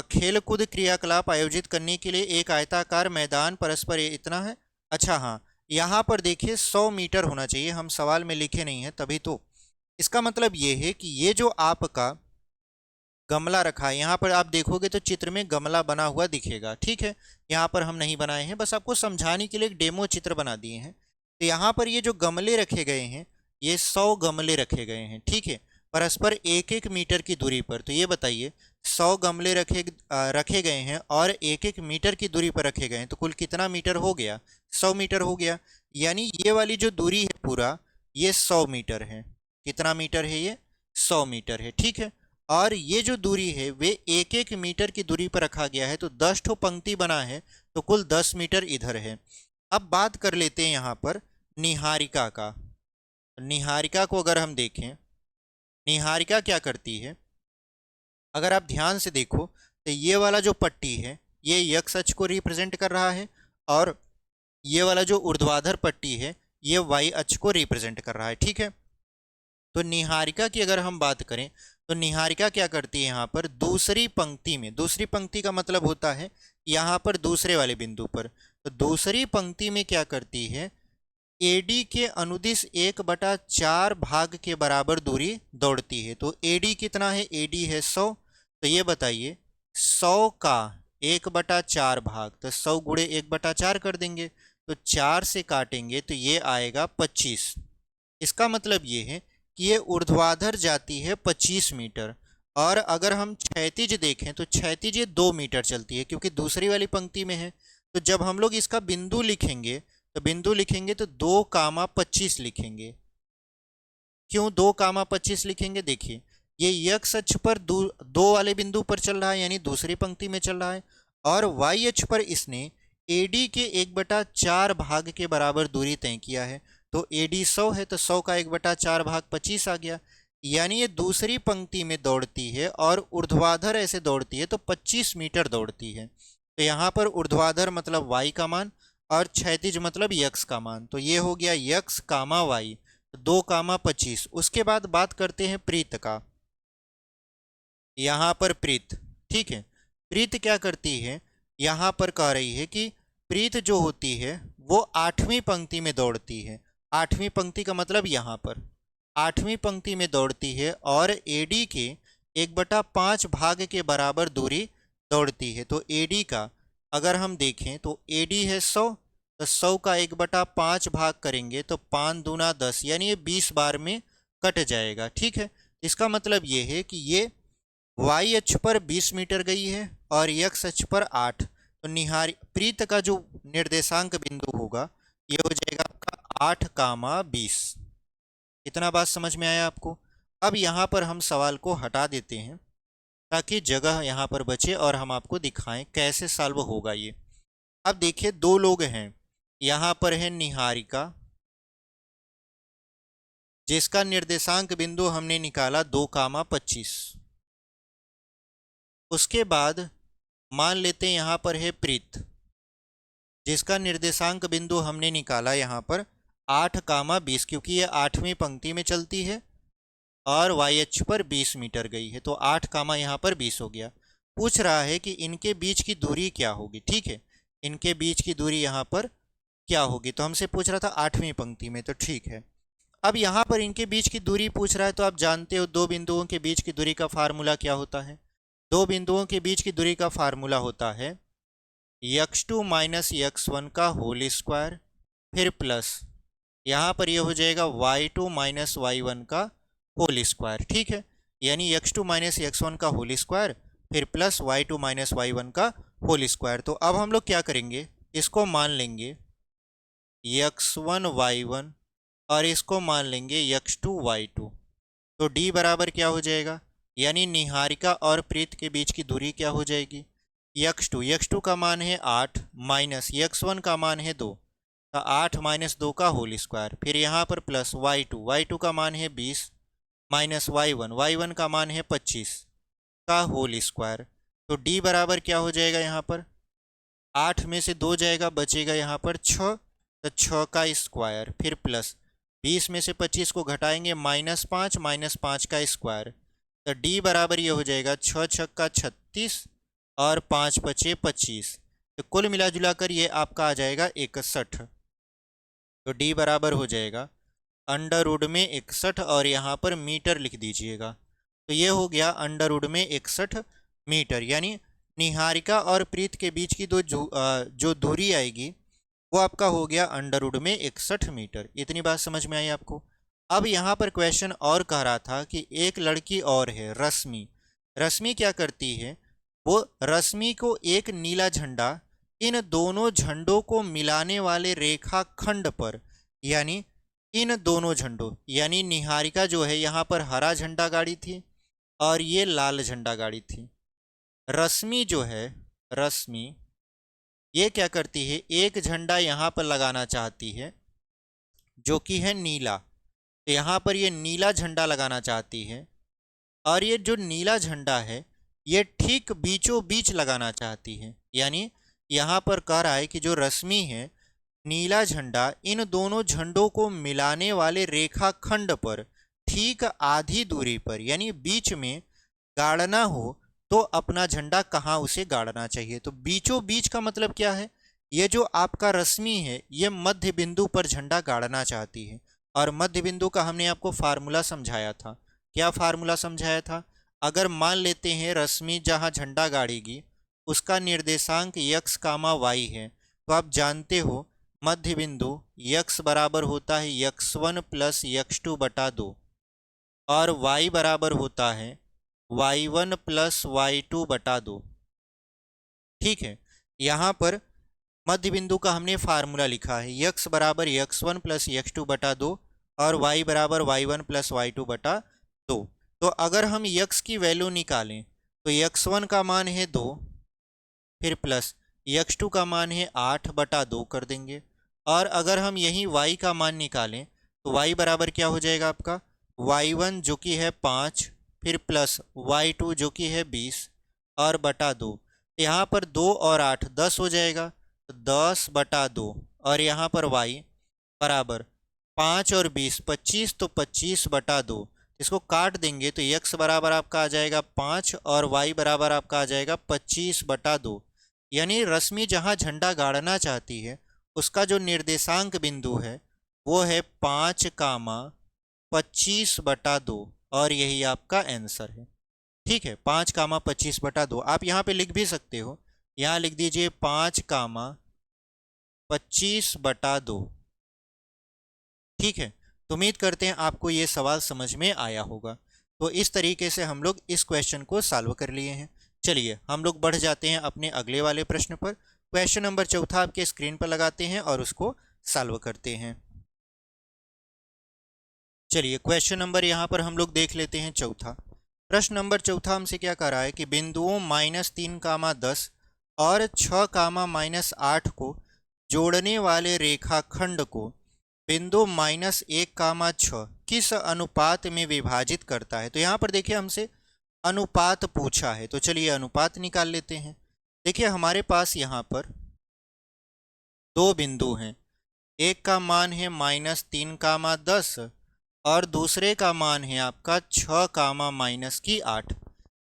खेल कूद क्रियाकलाप आयोजित करने के लिए एक आयताकार मैदान परस्पर इतना है। अच्छा हाँ, यहाँ पर देखिए 100 मीटर होना चाहिए, हम सवाल में लिखे नहीं है तभी तो। इसका मतलब ये है कि ये जो आपका गमला रखा है, यहाँ पर आप देखोगे तो चित्र में गमला बना हुआ दिखेगा। ठीक है, यहाँ पर हम नहीं बनाए हैं, बस आपको समझाने के लिए एक डेमो चित्र बना दिए हैं। तो यहाँ पर ये जो गमले रखे गए हैं, ये 100 गमले रखे गए हैं। ठीक है, परस्पर 1-1 मीटर की दूरी पर। तो ये बताइए 100 गमले रखे गए हैं और 1-1 मीटर की दूरी पर रखे गए हैं, तो कुल कितना मीटर हो गया? 100 मीटर हो गया। यानी ये वाली जो दूरी है पूरा, ये 100 मीटर है। कितना मीटर है ये? 100 मीटर है। ठीक है, और ये जो दूरी है वे 1-1 मीटर की दूरी पर रखा गया है, तो 10 ठो पंक्ति बना है, तो कुल 10 मीटर इधर है। अब बात कर लेते हैं यहाँ पर निहारिका का। निहारिका को अगर हम देखें, निहारिका क्या करती है, अगर आप ध्यान से देखो तो ये वाला जो पट्टी है ये यक्स अक्ष को रिप्रेजेंट कर रहा है, और ये वाला जो ऊर्ध्वाधर पट्टी है ये वाई अक्ष को रिप्रेजेंट कर रहा है। ठीक है, तो निहारिका की अगर हम बात करें तो निहारिका क्या करती है, यहाँ पर दूसरी पंक्ति में, दूसरी पंक्ति का मतलब होता है यहाँ पर दूसरे वाले बिंदु पर, तो दूसरी पंक्ति में क्या करती है, एडी के अनुदिश 1/4 भाग के बराबर दूरी दौड़ती है। तो एडी कितना है? एडी है 100। तो ये बताइए 100 का 1/4 भाग, तो 100 गुणे 1/4 कर देंगे, तो 4 से काटेंगे तो ये आएगा 25। इसका मतलब ये है कि ये ऊर्ध्वाधर जाती है 25 मीटर, और अगर हम क्षैतिज देखें तो क्षैतिज ये 2 मीटर चलती है, क्योंकि दूसरी वाली पंक्ति में है। तो जब हम लोग इसका बिंदु लिखेंगे तो 2, 25 लिखेंगे। क्यों 2, 25 लिखेंगे? देखिए ये यक्स अक्ष पर दो वाले बिंदु पर चल रहा है, यानी दूसरी पंक्ति में चल रहा है, और वाई अक्ष पर इसने एडी के 1/4 भाग के बराबर दूरी तय किया है। तो एडी 100 है, तो 100 का 1/4 भाग 25 आ गया। यानी ये दूसरी पंक्ति में दौड़ती है और ऊर्ध्वाधर ऐसे दौड़ती है, तो 25 मीटर दौड़ती है। तो यहाँ पर ऊर्ध्वाधर मतलब वाई का मान, और क्षैतिज मतलब यक्स का मान। तो ये हो गया यक्स कामा वाई, 2, 25। उसके बाद बात करते हैं प्रीत का। यहाँ पर प्रीत, ठीक है, प्रीत क्या करती है, यहाँ पर कह रही है कि प्रीत जो होती है वो 8वीं पंक्ति में दौड़ती है। 8वीं पंक्ति का मतलब यहाँ पर 8वीं पंक्ति में दौड़ती है, और एडी के 1/5 भाग के बराबर दूरी दौड़ती है। तो एडी का अगर हम देखें तो एडी है 100, तो 100 का 1/5 भाग करेंगे तो 5 दूना 10, यानी ये 20 बार में कट जाएगा। ठीक है, इसका मतलब ये है कि ये वाई अक्ष पर 20 मीटर गई है और एक्स अक्ष पर 8। तो प्रीत का जो निर्देशांक बिंदु होगा ये हो जाएगा आपका 8, 20। इतना बात समझ में आया आपको? अब यहाँ पर हम सवाल को हटा देते हैं ताकि जगह यहाँ पर बचे और हम आपको दिखाएं कैसे सॉल्व होगा ये। अब देखिए 2 लोग हैं, यहाँ पर है निहारिका जिसका निर्देशांक बिंदु हमने निकाला 2, 25। उसके बाद मान लेते हैं यहाँ पर है प्रीत जिसका निर्देशांक बिंदु हमने निकाला यहाँ पर 8, 20, क्योंकि ये 8वीं पंक्ति में चलती है और वाई अक्ष पर 20 मीटर गई है, तो 8, यहाँ पर 20 हो गया। पूछ रहा है कि इनके बीच की दूरी क्या होगी। ठीक है, इनके बीच की दूरी यहाँ पर क्या होगी, तो हमसे पूछ रहा था 8वीं पंक्ति में, तो ठीक है। अब यहाँ पर इनके बीच की दूरी पूछ रहा है, तो आप जानते हो 2 बिंदुओं के बीच की दूरी का फार्मूला क्या होता है। 2 बिंदुओं के बीच की दूरी का फार्मूला होता है x2 माइनस x1 का होल स्क्वायर, फिर प्लस यहाँ पर ये हो जाएगा y2 माइनस y1 का होल स्क्वायर। ठीक है, यानी x2 माइनस x1 का होल स्क्वायर फिर प्लस y2 माइनस y1 का होल स्क्वायर। तो अब हम लोग क्या करेंगे, इसको मान लेंगे x1 y1 और इसको मान लेंगे x2 y2। तो d बराबर क्या हो जाएगा, यानी निहारिका और प्रीत के बीच की दूरी क्या हो जाएगी, x2 का मान है 8 माइनस x1 का मान है 2, तो 8 माइनस 2 का होल स्क्वायर, फिर यहाँ पर प्लस y2 का मान है 20 माइनस y1 का मान है 25 का होल स्क्वायर। तो d बराबर क्या हो जाएगा यहाँ पर, 8 में से 2 जाएगा, बचेगा यहाँ पर 6, तो 6 का स्क्वायर, फिर प्लस 20 में से 25 को घटाएंगे, -5 का स्क्वायर, तो d बराबर ये हो जाएगा 6 छक्का 36 और 5 पचे 25, तो कुल मिला जुला कर ये आपका आ जाएगा 61। तो d बराबर हो जाएगा अंडर में 61 और यहाँ पर मीटर लिख दीजिएगा। तो ये हो गया अंडर में 61 मीटर, यानी निहारिका और प्रीत के बीच की जो दूरी आएगी वो आपका हो गया अंडर में 61 मीटर। इतनी बात समझ में आई आपको। अब यहाँ पर क्वेश्चन और कह रहा था कि एक लड़की और है रश्मि। रश्मि क्या करती है, वो रश्मि को एक नीला झंडा इन दोनों झंडों को मिलाने वाले रेखाखंड पर, यानी इन दोनों झंडों, यानी निहारिका जो है यहाँ पर हरा झंडा गाड़ी थी और ये लाल झंडा गाड़ी थी। रश्मि जो है, रश्मि ये क्या करती है, एक झंडा यहाँ पर लगाना चाहती है जो कि है नीला, तो यहाँ पर ये नीला झंडा लगाना चाहती है और ये जो नीला झंडा है ये ठीक बीचों बीच लगाना चाहती है। यानी यहाँ पर कह रहा है कि जो रश्मि है, नीला झंडा इन दोनों झंडों को मिलाने वाले रेखाखंड पर ठीक आधी दूरी पर, यानी बीच में गाड़ना हो तो अपना झंडा कहाँ उसे गाड़ना चाहिए। तो बीचों बीच का मतलब क्या है, ये जो आपका रश्मि है ये मध्य बिंदु पर झंडा गाड़ना चाहती है। और मध्य बिंदु का हमने आपको फार्मूला समझाया था। क्या फार्मूला समझाया था, अगर मान लेते हैं रश्मि जहाँ झंडा गाड़ेगी उसका निर्देशांक x, y है, तो आप जानते हो मध्य बिंदु x बराबर होता है x1 प्लस x2 बटा 2 और y बराबर होता है y1 प्लस y2 बटा 2। ठीक है, यहाँ पर मध्य बिंदु का हमने फार्मूला लिखा है, x बराबर x1 प्लस x2 बटा 2 और y बराबर y1 प्लस y2 बटा 2। तो अगर हम x की वैल्यू निकालें तो x1 का मान है 2, फिर प्लस x2 का मान है 8 बटा 2 कर देंगे। और अगर हम यही y का मान निकालें तो y बराबर क्या हो जाएगा आपका, y1 जो कि है 5, फिर प्लस y2 जो कि है 20 और बटा 2। यहाँ पर 2 और 8 10 हो जाएगा, तो 10 बटा 2 और यहाँ पर y बराबर 5 और 20 25, तो 25 बटा 2। इसको काट देंगे तो x बराबर आपका आ जाएगा 5 और y बराबर आपका आ जाएगा 25 बटा 2। यानी रश्मि जहाँ झंडा गाड़ना चाहती है उसका जो निर्देशांक बिंदु है वो है 5, 25 बटा 2 और यही आपका आंसर है। ठीक है, 5, 25 बटा 2। आप यहाँ पे लिख भी सकते हो, यहाँ लिख दीजिए 5, 25 बटा 2। ठीक है, तो उम्मीद करते हैं आपको ये सवाल समझ में आया होगा। तो इस तरीके से हम लोग इस क्वेश्चन को सॉल्व कर लिए हैं। चलिए हम लोग बढ़ जाते हैं अपने अगले वाले प्रश्न पर। क्वेश्चन नंबर 4 आपके स्क्रीन पर लगाते हैं और उसको सॉल्व करते हैं। चलिए क्वेश्चन नंबर यहाँ पर हम लोग देख लेते हैं 4। प्रश्न नंबर 4 हमसे क्या कह रहा है कि बिंदुओं -3, 10 और 6, -8 को जोड़ने वाले रेखाखंड को बिंदु -1, 6 किस अनुपात में विभाजित करता है। तो यहाँ पर देखिए हमसे अनुपात पूछा है, तो चलिए अनुपात निकाल लेते हैं। देखिए हमारे पास यहाँ पर 2 बिंदु हैं, एक का मान है -3, 10 और दूसरे का मान है आपका 6, -8।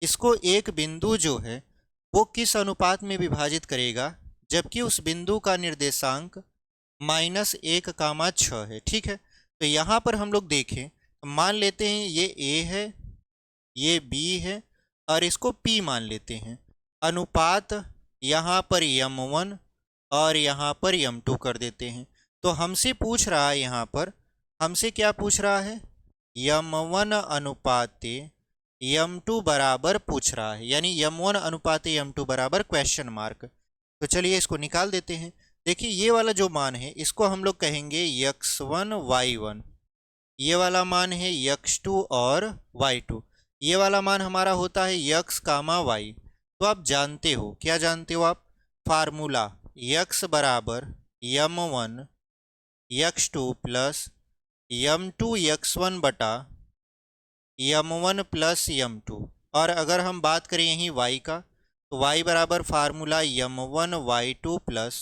इसको एक बिंदु जो है वो किस अनुपात में विभाजित करेगा, जबकि उस बिंदु का निर्देशांक -1, 6 है। ठीक है, तो यहाँ पर हम लोग देखें तो मान लेते हैं ये A है, ये B है और इसको P मान लेते हैं। अनुपात यहाँ पर m1 और यहाँ पर m2 कर देते हैं। तो हमसे पूछ रहा है, यहाँ पर हमसे क्या पूछ रहा है, m1 अनुपाते m2 बराबर पूछ रहा है, यानी m1 अनुपाते m2 बराबर क्वेश्चन मार्क। तो चलिए इसको निकाल देते हैं। देखिए ये वाला जो मान है इसको हम लोग कहेंगे x1 y1, ये वाला मान है x2 और y2, ये वाला मान हमारा होता है x, y। तो आप जानते हो, क्या जानते हो आप, फार्मूला x बराबर m1 x2 plus m2 x1 बटा m1 प्लस m2। और अगर हम बात करें यहीं y का, तो y बराबर फार्मूला m1y2 प्लस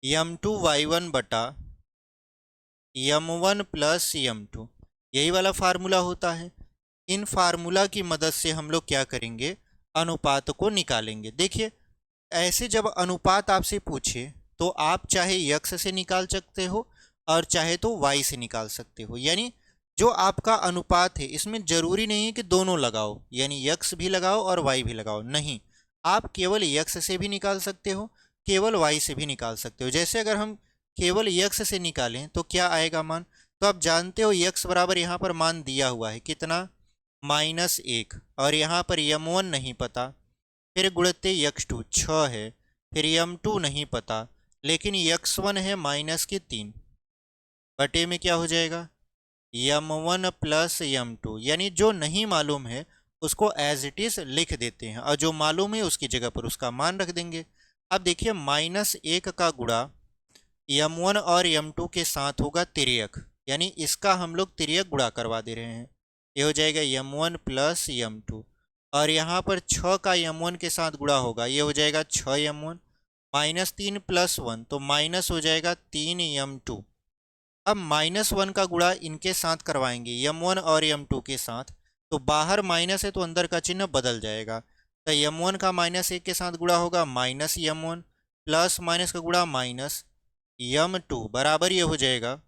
m2y1 बटा m1 प्लस m2, यही वाला फार्मूला होता है। इन फार्मूला की मदद से हम लोग क्या करेंगे, अनुपात को निकालेंगे। देखिए, ऐसे जब अनुपात आपसे पूछे तो आप चाहे यक्स से निकाल सकते हो और चाहे तो वाई से निकाल सकते हो। यानी जो आपका अनुपात है इसमें जरूरी नहीं है कि दोनों लगाओ, यानी यक्स भी लगाओ और वाई भी लगाओ, नहीं, आप केवल यक्स से भी निकाल सकते हो, केवल वाई से भी निकाल सकते हो। जैसे अगर हम केवल यक्स से निकालें तो क्या आएगा मान, तो आप जानते हो यक्स बराबर यहाँ पर मान दिया हुआ है कितना, -1, और यहाँ पर m1 नहीं पता, फिर गुणते x2 6 है, फिर m2 नहीं पता, लेकिन x1 है -3, बटे में क्या हो जाएगा m1 प्लस m2, यानी जो नहीं मालूम है उसको एज इट इज लिख देते हैं और जो मालूम है उसकी जगह पर उसका मान रख देंगे। अब देखिए -1 का गुणा m1 और m2 के साथ होगा तिर्यक, यानी इसका हम लोग तिर्यक गुणा करवा दे रहे हैं, ये हो जाएगा m1 प्लस m2, और यहाँ पर 6 का m1 के साथ गुणा होगा, ये हो जाएगा 6m1, -3 प्लस 1 तो माइनस हो जाएगा 3m2। अब -1 का गुणा इनके साथ करवाएंगे m1 और m2 के साथ, तो बाहर माइनस है तो अंदर का चिन्ह बदल जाएगा, तो m1 का -1 के साथ गुणा होगा -m1 प्लस माइनस का गुणा -m2 बराबर ये हो जाएगा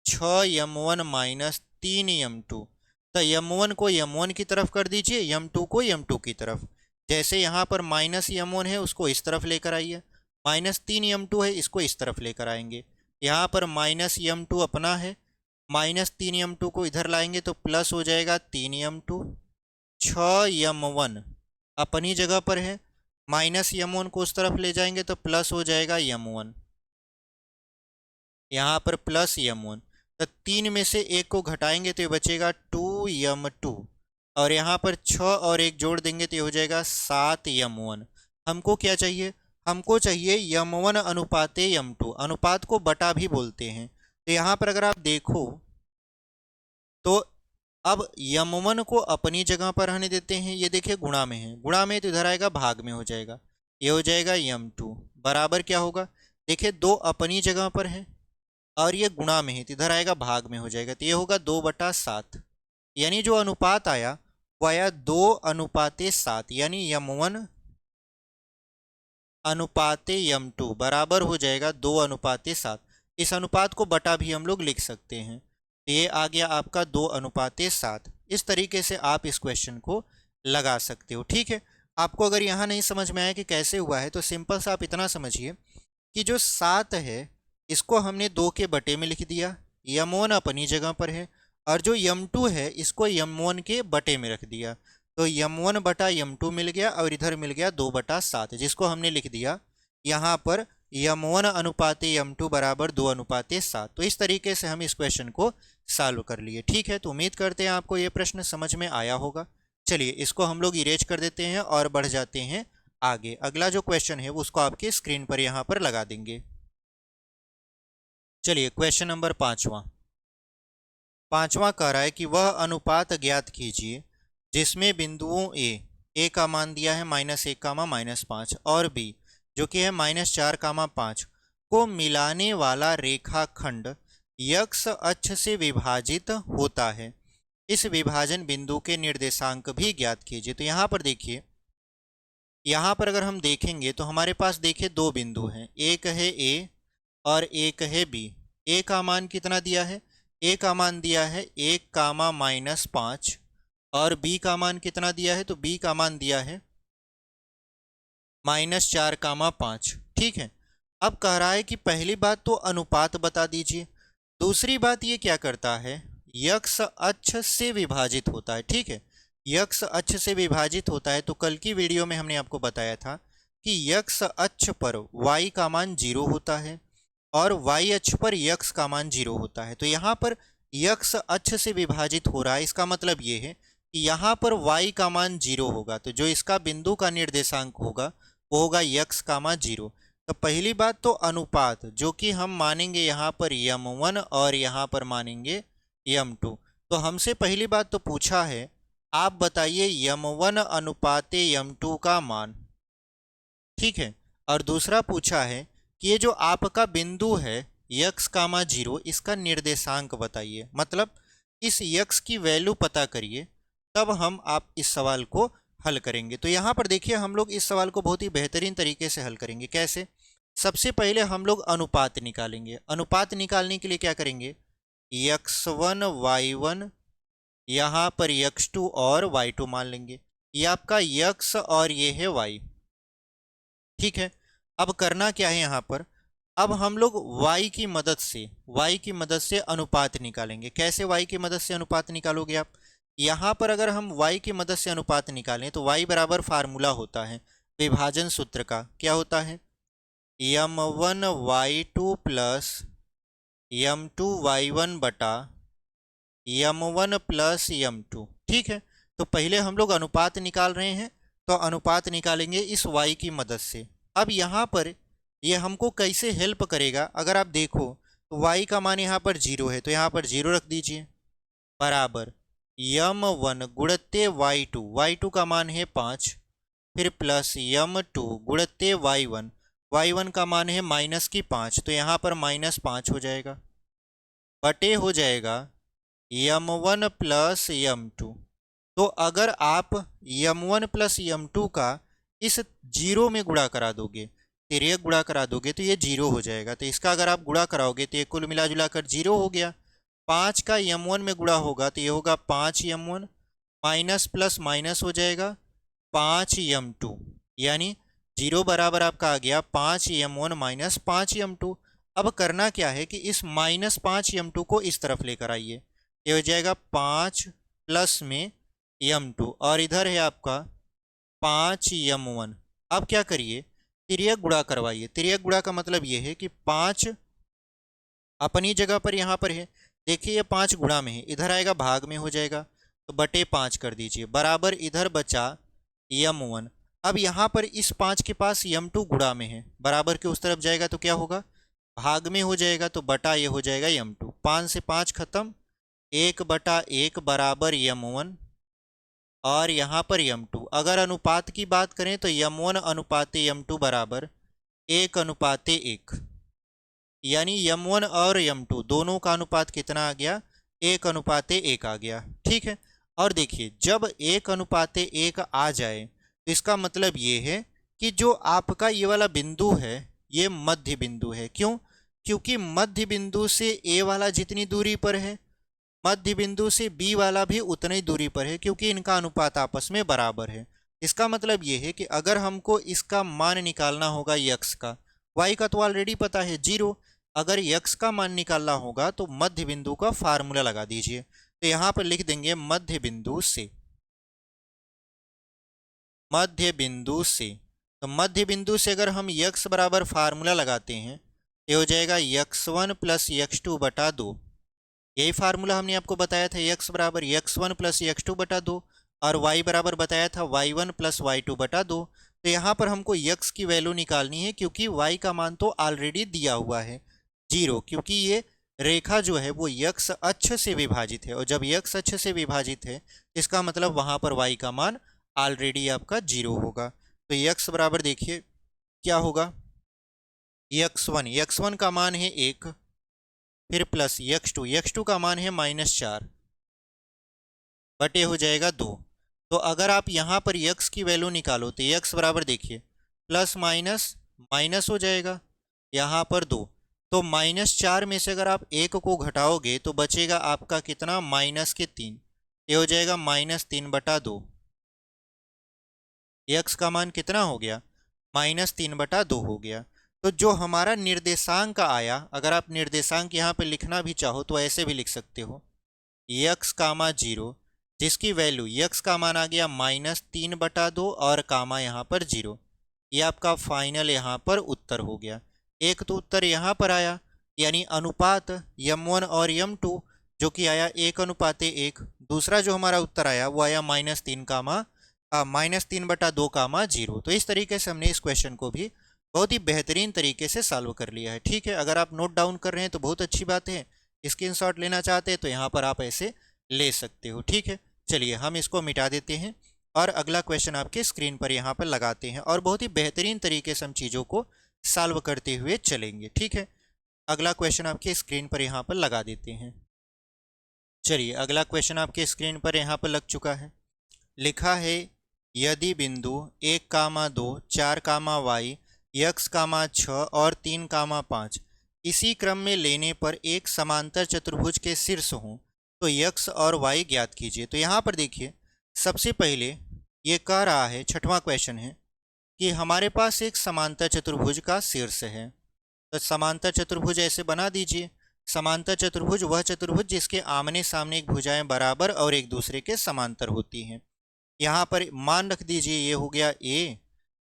6m1 -3m2। तो m1 को m1 की तरफ कर दीजिए, m2 को m2 की तरफ। जैसे यहाँ पर -m1 है उसको इस तरफ लेकर आइए, -3m2 है इसको इस तरफ लेकर आएंगे, यहाँ पर -m2 अपना है, -3m2 को इधर लाएंगे तो प्लस हो जाएगा 3m2, 6m1 अपनी जगह पर है, -m1 को उस तरफ ले जाएंगे तो प्लस हो जाएगा m1, यहाँ पर प्लस m1, तो 3 में से 1 को घटाएंगे तो ये बचेगा 2m2, और यहाँ पर 6 और 1 जोड़ देंगे तो ये हो जाएगा 7m1। हमको क्या चाहिए, हमको चाहिए m1 अनुपाते m2, अनुपात को बटा भी बोलते हैं। तो यहाँ पर अगर आप देखो तो अब m1 को अपनी जगह पर रहने देते हैं, ये देखिए गुणा में है, गुणा में तो इधर आएगा भाग में हो जाएगा, ये हो जाएगा m2 बराबर क्या होगा, देखिए 2 अपनी जगह पर है और ये गुणा में है तो इधर आएगा भाग में हो जाएगा, तो ये होगा 2/7, यानी जो अनुपात आया वो आया 2:7, यानी m1 अनुपाते m2 बराबर हो जाएगा 2:7। इस अनुपात को बटा भी हम लोग लिख सकते हैं, तो ये आ गया आपका 2:7। इस तरीके से आप इस क्वेश्चन को लगा सकते हो। ठीक है, आपको अगर यहाँ नहीं समझ में आया कि कैसे हुआ है तो सिंपल सा आप इतना समझिए कि जो 7 है इसको हमने 2 के बटे में लिख दिया, m1 अपनी जगह पर है, और जो m2 है इसको m1 के बटे में रख दिया, तो m1 बटा m2 मिल गया और इधर मिल गया 2/7, जिसको हमने लिख दिया यहाँ पर m1 अनुपाते m2 बराबर 2:7। तो इस तरीके से हम इस क्वेश्चन को सॉल्व कर लिए। ठीक है, तो उम्मीद करते हैं आपको ये प्रश्न समझ में आया होगा। चलिए इसको हम लोग इरेज कर देते हैं और बढ़ जाते हैं आगे। अगला जो क्वेश्चन है उसको आपके स्क्रीन पर यहाँ पर लगा देंगे। चलिए क्वेश्चन नंबर 5वां कह रहा है कि वह अनुपात ज्ञात कीजिए जिसमें बिंदुओं ए का मान दिया है -1, -5 और b जो कि है -4, 5 को मिलाने वाला रेखाखंड यक्ष अक्ष से विभाजित होता है। इस विभाजन बिंदु के निर्देशांक भी ज्ञात कीजिए। तो यहाँ पर देखिए, यहाँ पर अगर हम देखेंगे तो हमारे पास देखिए 2 बिंदु हैं, एक है a और एक है b। a का मान कितना दिया है, a का मान दिया है 1, -5 और b का मान कितना दिया है, तो b का मान दिया है -4, 5। ठीक है, अब कह रहा है कि पहली बात तो अनुपात बता दीजिए, दूसरी बात ये क्या करता है, यक्ष अक्ष से विभाजित होता है। ठीक है, यक्ष अक्ष से विभाजित होता है, तो कल की वीडियो में हमने आपको बताया था कि यक्ष अक्ष पर y का मान 0 होता है और y अक्ष पर यक्ष का मान 0 होता है। तो यहाँ पर यक्ष अक्ष से विभाजित हो रहा है, इसका मतलब ये है कि यहाँ पर y का मान 0 होगा, तो जो इसका बिंदु का निर्देशांक होगा वो होगा यक्ष का मान 0। तो पहली बात तो अनुपात जो कि हम मानेंगे यहाँ पर m1 और यहाँ पर मानेंगे m2। तो हमसे पहली बात तो पूछा है आप बताइए यम1 अनुपाते यम2 का मान। ठीक है। और दूसरा पूछा है कि ये जो आपका बिंदु है यक्स कामा जीरो, इसका निर्देशांक बताइए, मतलब इस यक्स की वैल्यू पता करिए, तब हम आप इस सवाल को हल करेंगे। तो यहाँ पर देखिए हम लोग इस सवाल को बहुत ही बेहतरीन तरीके से हल करेंगे। कैसे? सबसे पहले हम लोग अनुपात निकालेंगे। अनुपात निकालने के लिए क्या करेंगे, x1 y1, यहाँ पर x2 और y2 मान लेंगे। ये आपका x और ये है y। ठीक है। अब करना क्या है यहाँ पर, अब हम लोग y की मदद से अनुपात निकालेंगे। कैसे y की मदद से अनुपात निकालोगे आप? यहाँ पर अगर हम y की मदद से अनुपात निकालें तो y बराबर फार्मूला होता है विभाजन सूत्र का। क्या होता है? m1 y2 plus m2 y1 बटा m1 प्लस m2। ठीक है। तो पहले हम लोग अनुपात निकाल रहे हैं, तो अनुपात निकालेंगे इस y की मदद से। अब यहाँ पर ये हमको कैसे हेल्प करेगा, अगर आप देखो तो y का मान यहाँ पर 0 है, तो यहाँ पर 0 रख दीजिए, बराबर m1 गुणते y2 का मान है 5, फिर प्लस m2 गुणते y1 का मान है -5, तो यहाँ पर -5 हो जाएगा, बटे हो जाएगा m1 प्लस m2। तो अगर आप m1 प्लस m2 का इस 0 में गुणा करा दोगे, तिर्यक गुणा करा दोगे, तो ये 0 हो जाएगा। तो इसका अगर आप गुणा कराओगे तो ये कुल मिला जुला कर 0 हो गया। 5 का m1 में गुणा होगा तो ये होगा 5m1, माइनस प्लस माइनस हो जाएगा 5m2, यानी 0 बराबर आपका आ गया 5m1 माइनस 5m2। अब करना क्या है कि इस -5m2 को इस तरफ लेकर आइए, ये हो जाएगा 5 प्लस में m2 और इधर है आपका 5m1। अब क्या करिए, तिर्यक गुणा करवाइए। तिर्यक गुणा का मतलब ये है कि 5 अपनी जगह पर यहाँ पर है, देखिए ये 5 गुणा में है, इधर आएगा भाग में हो जाएगा, तो बटे 5 कर दीजिए, बराबर इधर बचा m1। अब यहाँ पर इस 5 के पास m2 गुणा में है, बराबर के उस तरफ जाएगा तो क्या होगा, भाग में हो जाएगा, तो बटा ये हो जाएगा m2। 5 से 5 खत्म, 1/1 बराबर m1 और यहाँ पर m2। अगर अनुपात की बात करें तो m1 अनुपाते m2 बराबर 1:1, यानी m1 और m2 दोनों का अनुपात कितना आ गया, 1:1 आ गया। ठीक है। और देखिए जब 1:1 आ जाए तो इसका मतलब ये है कि जो आपका ये वाला बिंदु है ये मध्य बिंदु है। क्यों? क्योंकि मध्य बिंदु से ए वाला जितनी दूरी पर है, मध्य बिंदु से बी वाला भी उतनी दूरी पर है, क्योंकि इनका अनुपात आपस में बराबर है। इसका मतलब ये है कि अगर हमको इसका मान निकालना होगा यक्स का, वाई का तो ऑलरेडी पता है 0, अगर यक्स का मान निकालना होगा तो मध्य बिंदु का फार्मूला लगा दीजिए। तो यहाँ पर लिख देंगे मध्य बिंदु से, मध्य बिंदु से। तो मध्य बिंदु से अगर हम यक्स बराबर फार्मूला लगाते हैं, ये हो जाएगा x1 प्लस x2 बटा 2। यही फार्मूला हमने आपको बताया था, x बराबर x1 प्लस x2 बटा 2 और y बराबर बताया था y1 प्लस y2 बटा 2। तो यहाँ पर हमको x की वैल्यू निकालनी है, क्योंकि y का मान तो ऑलरेडी दिया हुआ है 0, क्योंकि ये रेखा जो है वो x अक्ष से विभाजित है, और जब x अक्ष से विभाजित है इसका मतलब वहाँ पर y का मान ऑलरेडी आपका 0 होगा। तो x बराबर देखिए क्या होगा, x1 का मान है 1, फिर प्लस x2 का मान है -4, बटे हो जाएगा 2। तो अगर आप यहाँ पर x की वैल्यू निकालो तो x बराबर देखिए प्लस माइनस माइनस हो जाएगा, यहाँ पर 2, तो -4 में से अगर आप 1 को घटाओगे तो बचेगा आपका कितना, -3। ये हो जाएगा -3/2। x का मान कितना हो गया, -3/2 हो गया। तो जो हमारा निर्देशांक आया, अगर आप निर्देशांक यहाँ पे लिखना भी चाहो तो ऐसे भी लिख सकते हो, x, 0, जिसकी वैल्यू x का मान आ गया -3/2 और कामा यहाँ पर 0। ये आपका फाइनल यहाँ पर उत्तर हो गया। एक तो उत्तर यहाँ पर आया, यानी अनुपात m1 और m2 जो कि आया 1:1। दूसरा जो हमारा उत्तर आया वो आया -3/2, 0। तो इस तरीके से हमने इस क्वेश्चन को भी बहुत ही बेहतरीन तरीके से सॉल्व कर लिया है। ठीक है। अगर आप नोट डाउन कर रहे हैं तो बहुत अच्छी बात है, स्क्रीनशॉट लेना चाहते हैं तो यहाँ पर आप ऐसे ले सकते हो। ठीक है। चलिए हम इसको मिटा देते हैं और अगला क्वेश्चन आपके स्क्रीन पर यहाँ पर लगाते हैं और बहुत ही बेहतरीन तरीके से हम चीज़ों को सॉल्व करते हुए चलेंगे। ठीक है, अगला क्वेश्चन आपके स्क्रीन पर यहाँ पर लगा देते हैं। चलिए अगला क्वेश्चन आपके स्क्रीन पर यहाँ पर लग चुका है। लिखा है यदि बिंदु 1,2 4,y x,6 और 3,5 इसी क्रम में लेने पर एक समांतर चतुर्भुज के शीर्ष हों तो x और y ज्ञात कीजिए। तो यहाँ पर देखिए सबसे पहले ये कह रहा है, छठवां क्वेश्चन है कि हमारे पास एक समांतर चतुर्भुज का शीर्ष है। तो समांतर चतुर्भुज ऐसे बना दीजिए। समांतर चतुर्भुज वह चतुर्भुज जिसके आमने सामने एक भुजाएं बराबर और एक दूसरे के समांतर होती हैं। यहाँ पर मान रख दीजिए, ये हो गया A,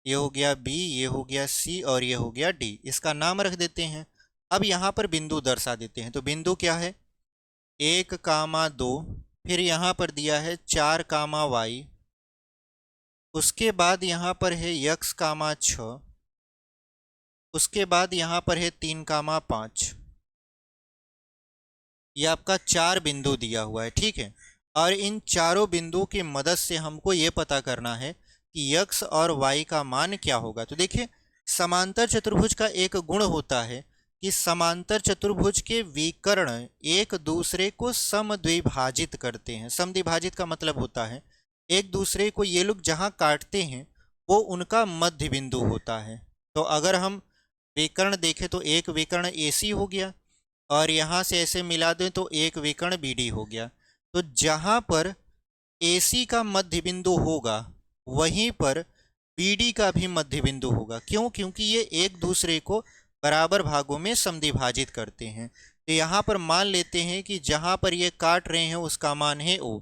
ये हो गया B, ये हो गया C और ये हो गया D। इसका नाम रख देते हैं। अब यहाँ पर बिंदु दर्शा देते हैं। तो बिंदु क्या है 1,2, फिर यहाँ पर दिया है 4,y, उसके बाद यहाँ पर है x,6, उसके बाद यहाँ पर है 3,5। ये आपका 4 बिंदु दिया हुआ है। ठीक है, और इन चारों बिंदुओं की मदद से हमको ये पता करना है कि x और y का मान क्या होगा। तो देखिए समांतर चतुर्भुज का एक गुण होता है कि समांतर चतुर्भुज के विकर्ण एक दूसरे को समद्विभाजित करते हैं। समद्विभाजित का मतलब होता है एक दूसरे को ये लोग जहाँ काटते हैं वो उनका मध्य बिंदु होता है। तो अगर हम विकर्ण देखें तो एक विकर्ण AC हो गया और यहाँ से ऐसे मिला दें तो एक विकर्ण BD हो गया। तो जहाँ पर AC का मध्य बिंदु होगा वहीं पर BD का भी मध्य बिंदु होगा। क्यों? क्योंकि ये एक दूसरे को बराबर भागों में समद्विभाजित करते हैं। तो यहाँ पर मान लेते हैं कि जहाँ पर ये काट रहे हैं उसका मान है O।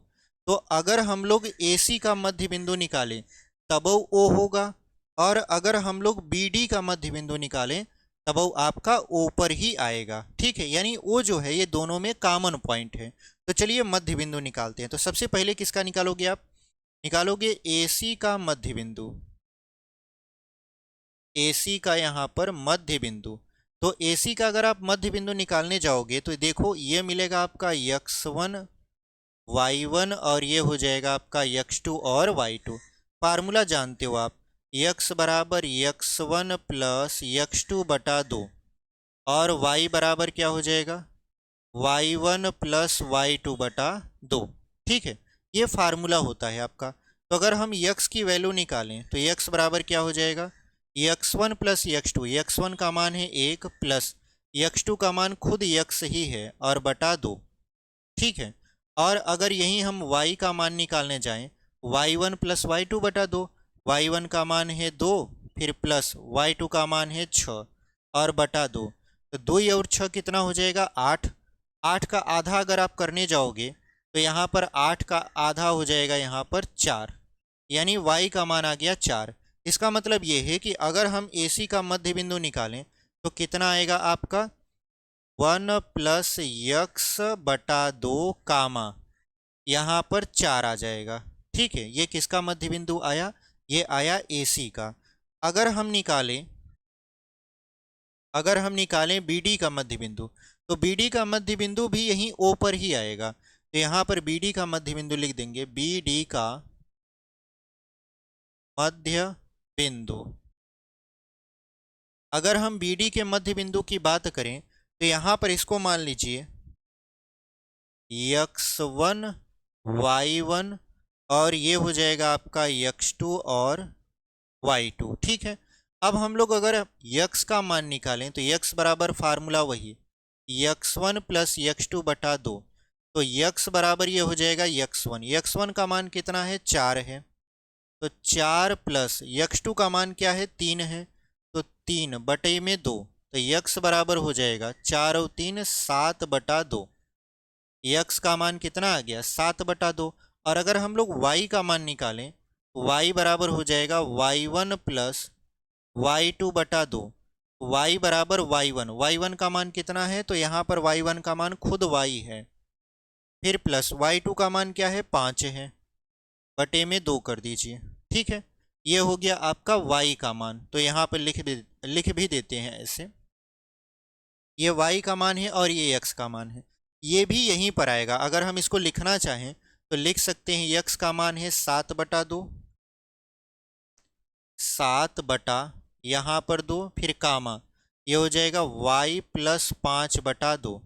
तो अगर हम लोग AC का मध्य बिंदु निकालें तब O होगा, और अगर हम लोग BD का मध्य बिंदु निकालें तब वो आपका O पर ही आएगा। ठीक है, यानी O जो है ये दोनों में कॉमन पॉइंट है। तो चलिए मध्य बिंदु निकालते हैं। तो सबसे पहले किसका निकालोगे आप? निकालोगे AC का मध्य बिंदु। AC का यहाँ पर मध्य बिंदु। तो AC का अगर आप मध्य बिंदु निकालने जाओगे तो देखो ये मिलेगा आपका x1 y1 और ये हो जाएगा आपका x2 और y2। फार्मूला जानते हो आप, x बराबर x1 प्लस x2 बटा 2 और y बराबर क्या हो जाएगा y1 प्लस y2 बटा 2। ठीक है, ये फार्मूला होता है आपका। तो अगर हम x की वैल्यू निकालें तो x बराबर क्या हो जाएगा x1 प्लस x2। x1 का मान है 1 प्लस x2 का मान खुद x ही है और बटा 2। ठीक है, और अगर यहीं हम y का मान निकालने जाएं y1 प्लस y2 बटा 2, y1 का मान है 2 फिर प्लस y2 का मान है 6 और बटा 2। तो 2 और 6 कितना हो जाएगा 8। 8 का आधा अगर आप करने जाओगे तो यहाँ पर 8 का आधा हो जाएगा यहाँ पर 4, यानी y का मान आ गया 4। इसका मतलब ये है कि अगर हम AC का मध्य बिंदु निकालें तो कितना आएगा आपका 1 प्लस x बटा 2 कामा यहाँ पर 4 आ जाएगा। ठीक है, ये किसका मध्य बिंदु आया? ये आया AC का। अगर हम निकालें BD का मध्य बिंदु तो BD का मध्य बिंदु भी यहीं O पर ही आएगा। तो यहाँ पर BD का मध्य बिंदु लिख देंगे, BD का मध्य बिंदु। अगर हम BD के मध्य बिंदु की बात करें तो यहाँ पर इसको मान लीजिए x1 y1 और ये हो जाएगा आपका x2 और y2। ठीक है, अब हम लोग अगर x का मान निकालें तो x बराबर फार्मूला वही x1 प्लस x2 बटा 2। तो x बराबर ये हो जाएगा x1। x1 का मान कितना है 4 है, तो 4 प्लस x2 का मान क्या है 3 है, तो 3 बटे में 2। तो x बराबर हो जाएगा 4 और 3 7 बटा 2। x का मान कितना आ गया 7 बटा 2। और अगर हम लोग y का मान निकालें y बराबर हो जाएगा y1 प्लस y2 बटा 2। y बराबर y1 का मान कितना है, तो यहाँ पर y1 का मान खुद y है, फिर प्लस y2 का मान क्या है 5 है, बटे में 2 कर दीजिए। ठीक है, ये हो गया आपका y का मान। तो यहाँ पर लिख भी देते हैं ऐसे, ये y का मान है और ये x का मान है, ये भी यहीं पर आएगा। अगर हम इसको लिखना चाहें तो लिख सकते हैं यक्स का मान है 7/2, 7 यहाँ पर 2, फिर कामा ये हो जाएगा y प्लस 5/2।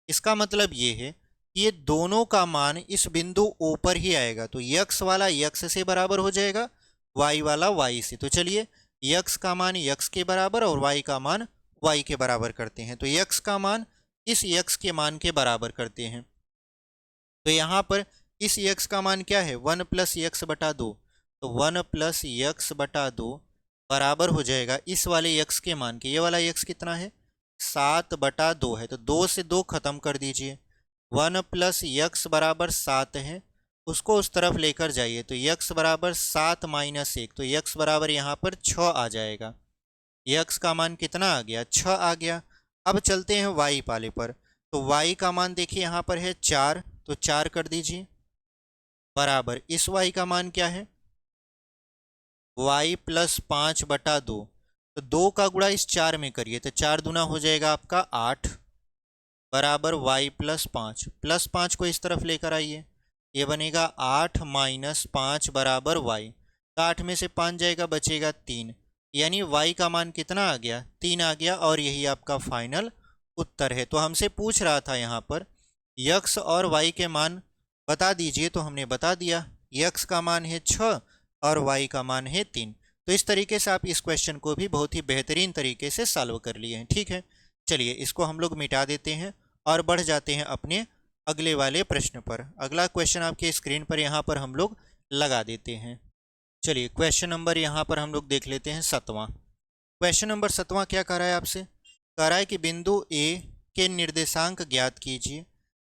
इसका मतलब ये है कि ये दोनों का मान इस बिंदु O पर ही आएगा, तो यक्स वाला यक्स से बराबर हो जाएगा, y वाला y से। तो चलिए यक्स का मान यक्स के बराबर और y का मान y के बराबर करते हैं। तो यक्स का मान इस यक्स के मान के बराबर करते हैं। तो यहाँ पर इस यक्स का मान क्या है 1 प्लस यक्स बटा 2, तो 1 प्लस यक्स बटा 2 बराबर हो जाएगा इस वाले यक्स के मान के। ये वाला यक्स कितना है 7/2 है, तो 2 से 2 खत्म कर दीजिए। 1 प्लस यक्स बराबर 7 है, उसको उस तरफ लेकर जाइए, तो यक्स बराबर 7 माइनस 1, तो यक्स बराबर यहाँ पर 6 आ जाएगा। यक्स का मान कितना आ गया 6 आ गया। अब चलते हैं वाई पाले पर, तो वाई का मान देखिए यहाँ पर है 4, तो 4 कर दीजिए बराबर इस वाई का मान क्या है y प्लस 5/2, तो 2 का गुणा इस 4 में करिए, तो 4 दूना हो जाएगा आपका 8 बराबर y प्लस 5, प्लस 5 को इस तरफ लेकर आइए, ये बनेगा 8 माइनस 5 बराबर y, तो 8 में से 5 जाएगा बचेगा 3, यानी y का मान कितना आ गया 3 आ गया, और यही आपका फाइनल उत्तर है। तो हमसे पूछ रहा था यहाँ पर यक्स और y के मान बता दीजिए, तो हमने बता दिया, यक्स का मान है 6 और y का मान है 3। तो इस तरीके से आप इस क्वेश्चन को भी बहुत ही बेहतरीन तरीके से सॉल्व कर लिए हैं। ठीक है, चलिए इसको हम लोग मिटा देते हैं और बढ़ जाते हैं अपने अगले वाले प्रश्न पर। अगला क्वेश्चन आपके स्क्रीन पर यहाँ पर हम लोग लगा देते हैं। चलिए क्वेश्चन नंबर यहाँ पर हम लोग देख लेते हैं 7वां। क्वेश्चन नंबर 7वां क्या कह रहा है आपसे, कह रहा है कि बिंदु A के निर्देशांक ज्ञात कीजिए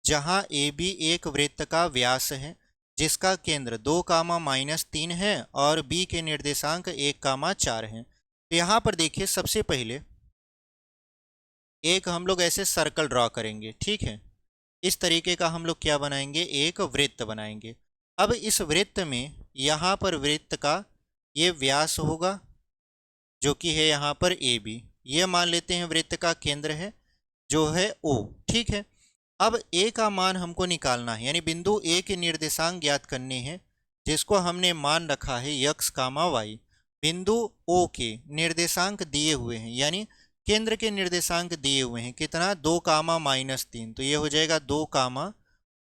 जहाँ AB एक वृत्त का व्यास है जिसका केंद्र 2, -3 है और B के निर्देशांक 1, 4 हैं। तो यहाँ पर देखिए सबसे पहले एक हम लोग ऐसे सर्कल ड्रॉ करेंगे। ठीक है, इस तरीके का हम लोग क्या बनाएंगे एक वृत्त बनाएंगे। अब इस वृत्त में यहाँ पर वृत्त का ये व्यास होगा जो कि है यहाँ पर AB, ये मान लेते हैं वृत्त का केंद्र है जो है O। ठीक है, अब A का मान हमको निकालना है, यानी बिंदु A के निर्देशांक ज्ञात करने हैं जिसको हमने मान रखा है यक्स कामा वाई। बिंदु O के निर्देशांक दिए हुए हैं, यानी केंद्र के निर्देशांक दिए हुए हैं, कितना 2, -3, तो ये हो जाएगा 2,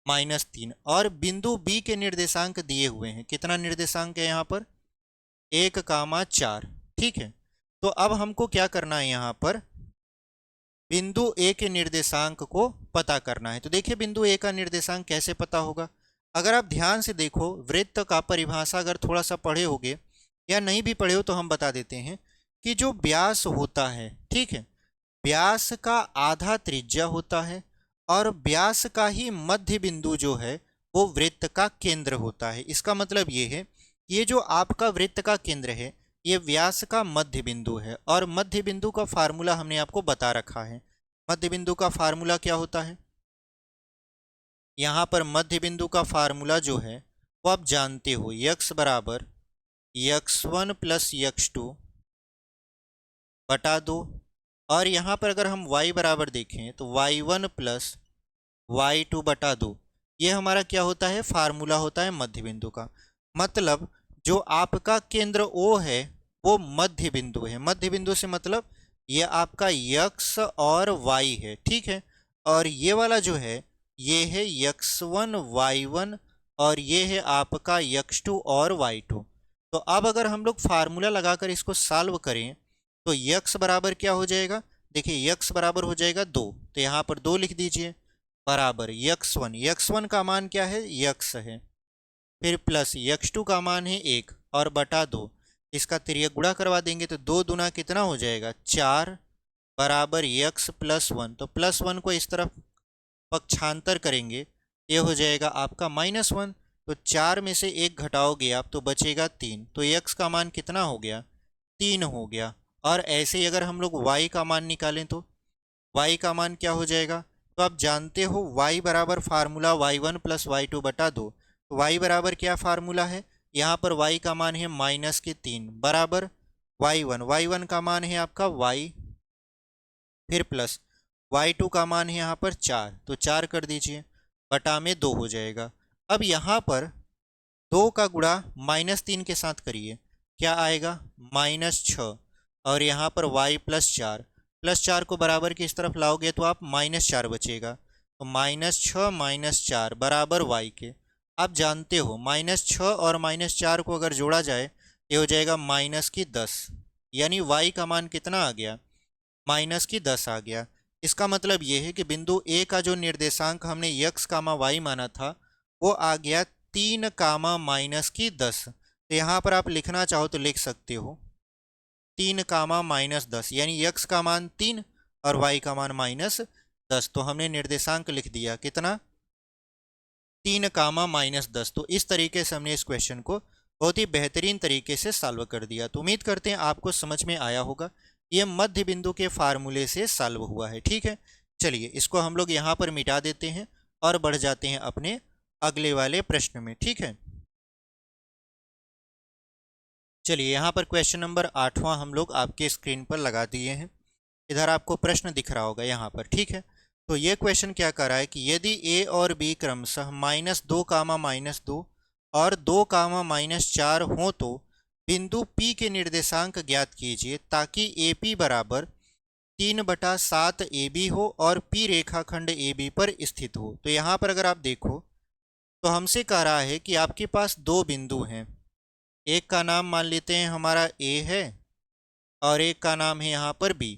-3, और बिंदु B के निर्देशांक दिए हुए हैं, कितना निर्देशांक है यहाँ पर 1, 4। ठीक है, तो अब हमको क्या करना है यहाँ पर बिंदु A के निर्देशांक को पता करना है। तो देखिए बिंदु A का निर्देशांक कैसे पता होगा, अगर आप ध्यान से देखो वृत्त का परिभाषा अगर थोड़ा सा पढ़े होगे या नहीं भी पढ़े हो तो हम बता देते हैं कि जो व्यास होता है, ठीक है, व्यास का आधा त्रिज्या होता है और व्यास का ही मध्य बिंदु जो है वो वृत्त का केंद्र होता है। इसका मतलब ये है ये जो आपका वृत्त का केंद्र है ये व्यास का मध्य बिंदु है, और मध्य बिंदु का फार्मूला हमने आपको बता रखा है। मध्य बिंदु का फार्मूला क्या होता है, यहाँ पर मध्य बिंदु का फार्मूला जो है वो आप जानते हो, यक्स बराबर x1 प्लस x2 बटा 2, और यहाँ पर अगर हम y बराबर देखें तो y1 प्लस y2 बटा 2, ये हमारा क्या होता है फार्मूला होता है मध्य बिंदु का। मतलब जो आपका केंद्र O है वो मध्य बिंदु है। मध्य बिंदु से मतलब ये आपका x और y है। ठीक है, और ये वाला जो है ये है x1 y1 और ये है आपका x2 और y2। तो अब अगर हम लोग फार्मूला लगाकर इसको सॉल्व करें तो x बराबर क्या हो जाएगा, देखिए x बराबर हो जाएगा 2, तो यहाँ पर 2 लिख दीजिए बराबर x1 का मान क्या है x है, फिर प्लस x2 का मान है 1 और बटा 2, इसका तिर्यक गुणा करवा देंगे तो 2 दूना कितना हो जाएगा 4 बराबर x प्लस 1, तो प्लस 1 को इस तरफ पक्षांतर करेंगे ये हो जाएगा आपका -1, तो 4 में से 1 घटाओगे आप तो बचेगा 3, तो x का मान कितना हो गया 3 हो गया। और ऐसे ही अगर हम लोग y का मान निकालें तो y का मान क्या हो जाएगा, तो आप जानते हो y बराबर फार्मूला y1 प्लस y2 बटा 2, तो y बराबर क्या फार्मूला है, यहाँ पर y का मान है -3 बराबर y1 का मान है आपका y, फिर प्लस y2 का मान है यहाँ पर 4, तो 4 कर दीजिए बटा में 2 हो जाएगा। अब यहाँ पर 2 का गुणा -3 के साथ करिए, क्या आएगा -6, और यहाँ पर y +4 को बराबर की इस तरफ लाओगे तो आप -4 बचेगा, तो -6 - 4 बराबर y के। आप जानते हो -6 और -4 को अगर जोड़ा जाए ये हो जाएगा -10, यानी y का मान कितना आ गया, -10 आ गया। इसका मतलब ये है कि बिंदु ए का जो निर्देशांक हमने x, y माना था वो आ गया 3, -10। तो यहाँ पर आप लिखना चाहो तो लिख सकते हो 3, -10, यानी x का मान 3 और y का मान -10। तो हमने निर्देशांक लिख दिया कितना, 3, -10। तो इस तरीके से हमने इस क्वेश्चन को बहुत ही बेहतरीन तरीके से सॉल्व कर दिया। तो उम्मीद करते हैं आपको समझ में आया होगा। ये मध्य बिंदु के फार्मूले से सॉल्व हुआ है, ठीक है। चलिए इसको हम लोग यहाँ पर मिटा देते हैं और बढ़ जाते हैं अपने अगले वाले प्रश्न में, ठीक है। चलिए यहाँ पर क्वेश्चन नंबर 8वां हम लोग आपके स्क्रीन पर लगा दिए हैं। इधर आपको प्रश्न दिख रहा होगा यहाँ पर, ठीक है। तो ये क्वेश्चन क्या कर रहा है कि यदि a और b क्रमशः -2, -2 और 2, -4 हो तो बिंदु P के निर्देशांक ज्ञात कीजिए ताकि AP बराबर 3/7 AB हो और P रेखाखंड AB पर स्थित हो। तो यहाँ पर अगर आप देखो तो हमसे कह रहा है कि आपके पास 2 बिंदु हैं, एक का नाम मान लेते हैं हमारा A है और एक का नाम है यहाँ पर B।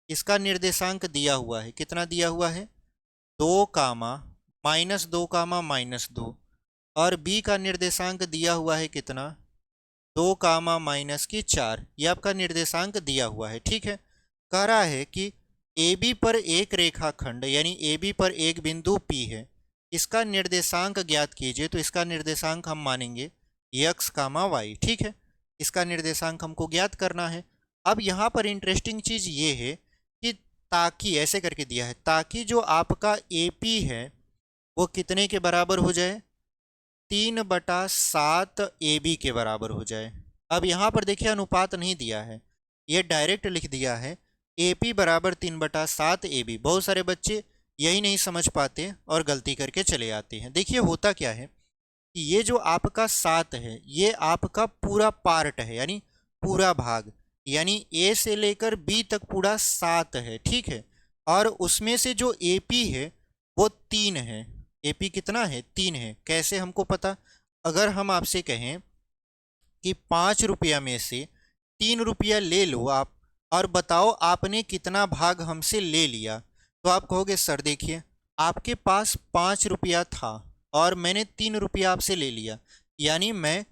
इसका निर्देशांक दिया हुआ है, कितना दिया हुआ है, 2, -2, -2, और B का निर्देशांक दिया हुआ है कितना, 2, -4। ये आपका निर्देशांक दिया हुआ है, ठीक है। कह रहा है कि AB पर एक रेखाखंड यानी AB पर एक बिंदु P है, इसका निर्देशांक ज्ञात कीजिए। तो इसका निर्देशांक हम मानेंगे x, y, ठीक है। इसका निर्देशांक हमको ज्ञात करना है। अब यहाँ पर इंटरेस्टिंग चीज़ ये है कि ताकि ऐसे करके दिया है ताकि जो आपका AP है वो कितने के बराबर हो जाए, 3/7 AB के बराबर हो जाए। अब यहाँ पर देखिए अनुपात नहीं दिया है, ये डायरेक्ट लिख दिया है AP बराबर 3/7 AB। बहुत सारे बच्चे यही नहीं समझ पाते और गलती करके चले आते हैं। देखिए होता क्या है कि ये जो आपका 7 है ये आपका पूरा पार्ट है, यानी पूरा भाग, यानी A से लेकर B तक पूरा 7 है, ठीक है। और उसमें से जो AP है वो 3 है। AP कितना है, 3 है। कैसे हमको पता, अगर हम आपसे कहें कि 5 रुपया में से 3 रुपया ले लो आप और बताओ आपने कितना भाग हमसे ले लिया, तो आप कहोगे सर देखिए आपके पास 5 रुपया था और मैंने 3 रुपया आपसे ले लिया, यानी मैं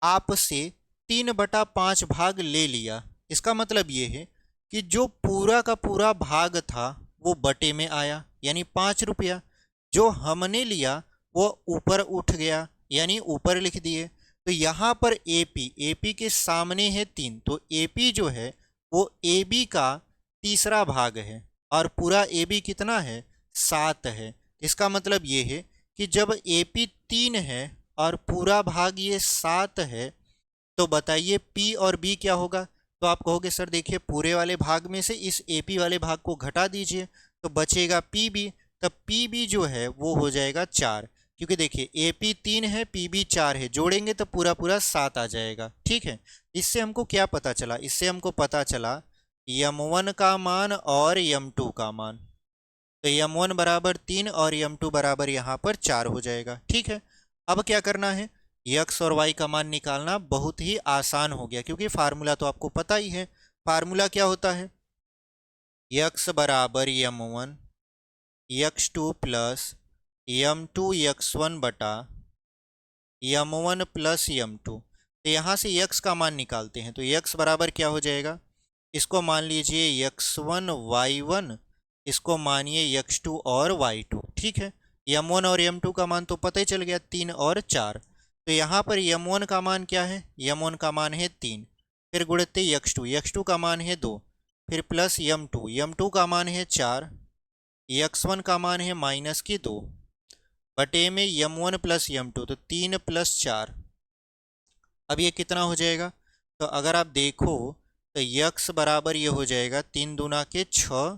आपसे 3/5 भाग ले लिया। इसका मतलब ये है कि जो पूरा का पूरा भाग था वो बटे में आया, यानी 5 रुपया। जो हमने लिया वो ऊपर उठ गया, यानी ऊपर लिख दिए। तो यहाँ पर AP के सामने है 3, तो AP जो है वो AB का तीसरा भाग है और पूरा AB कितना है, 7 है। इसका मतलब ये है कि जब AP 3 है और पूरा भाग ये 7 है तो बताइए P और B क्या होगा। तो आप कहोगे सर देखिए पूरे वाले भाग में से इस AP वाले भाग को घटा दीजिए तो बचेगा PB। तब PB जो है वो हो जाएगा 4, क्योंकि देखिए AP 3 है PB 4 है, जोड़ेंगे तो पूरा पूरा 7 आ जाएगा, ठीक है। इससे हमको क्या पता चला, इससे हमको पता चला M1 का मान और M2 का मान। तो M1 बराबर 3 और M2 बराबर यहाँ पर 4 हो जाएगा, ठीक है। अब क्या करना है, x और y का मान निकालना बहुत ही आसान हो गया, क्योंकि फार्मूला तो आपको पता ही है। फार्मूला क्या होता है, x बराबर M1 x2 plus M2 x1 बटा M1 प्लस M2। तो यहाँ से x का मान निकालते हैं, तो x बराबर क्या हो जाएगा, इसको मान लीजिए x1 y1, इसको मानिए x2 और y2, ठीक है। M1 और M2 का मान तो पता ही चल गया, 3 और 4। तो यहाँ पर M1 का मान क्या है, M1 का मान है 3, फिर गुणते x2 का मान है 2, फिर प्लस M2 का मान है 4, x1 का मान है -2, बटे में M1 प्लस M2, तो 3 + 4। अब ये कितना हो जाएगा, तो अगर आप देखो तो x बराबर ये हो जाएगा 3 दूना के 6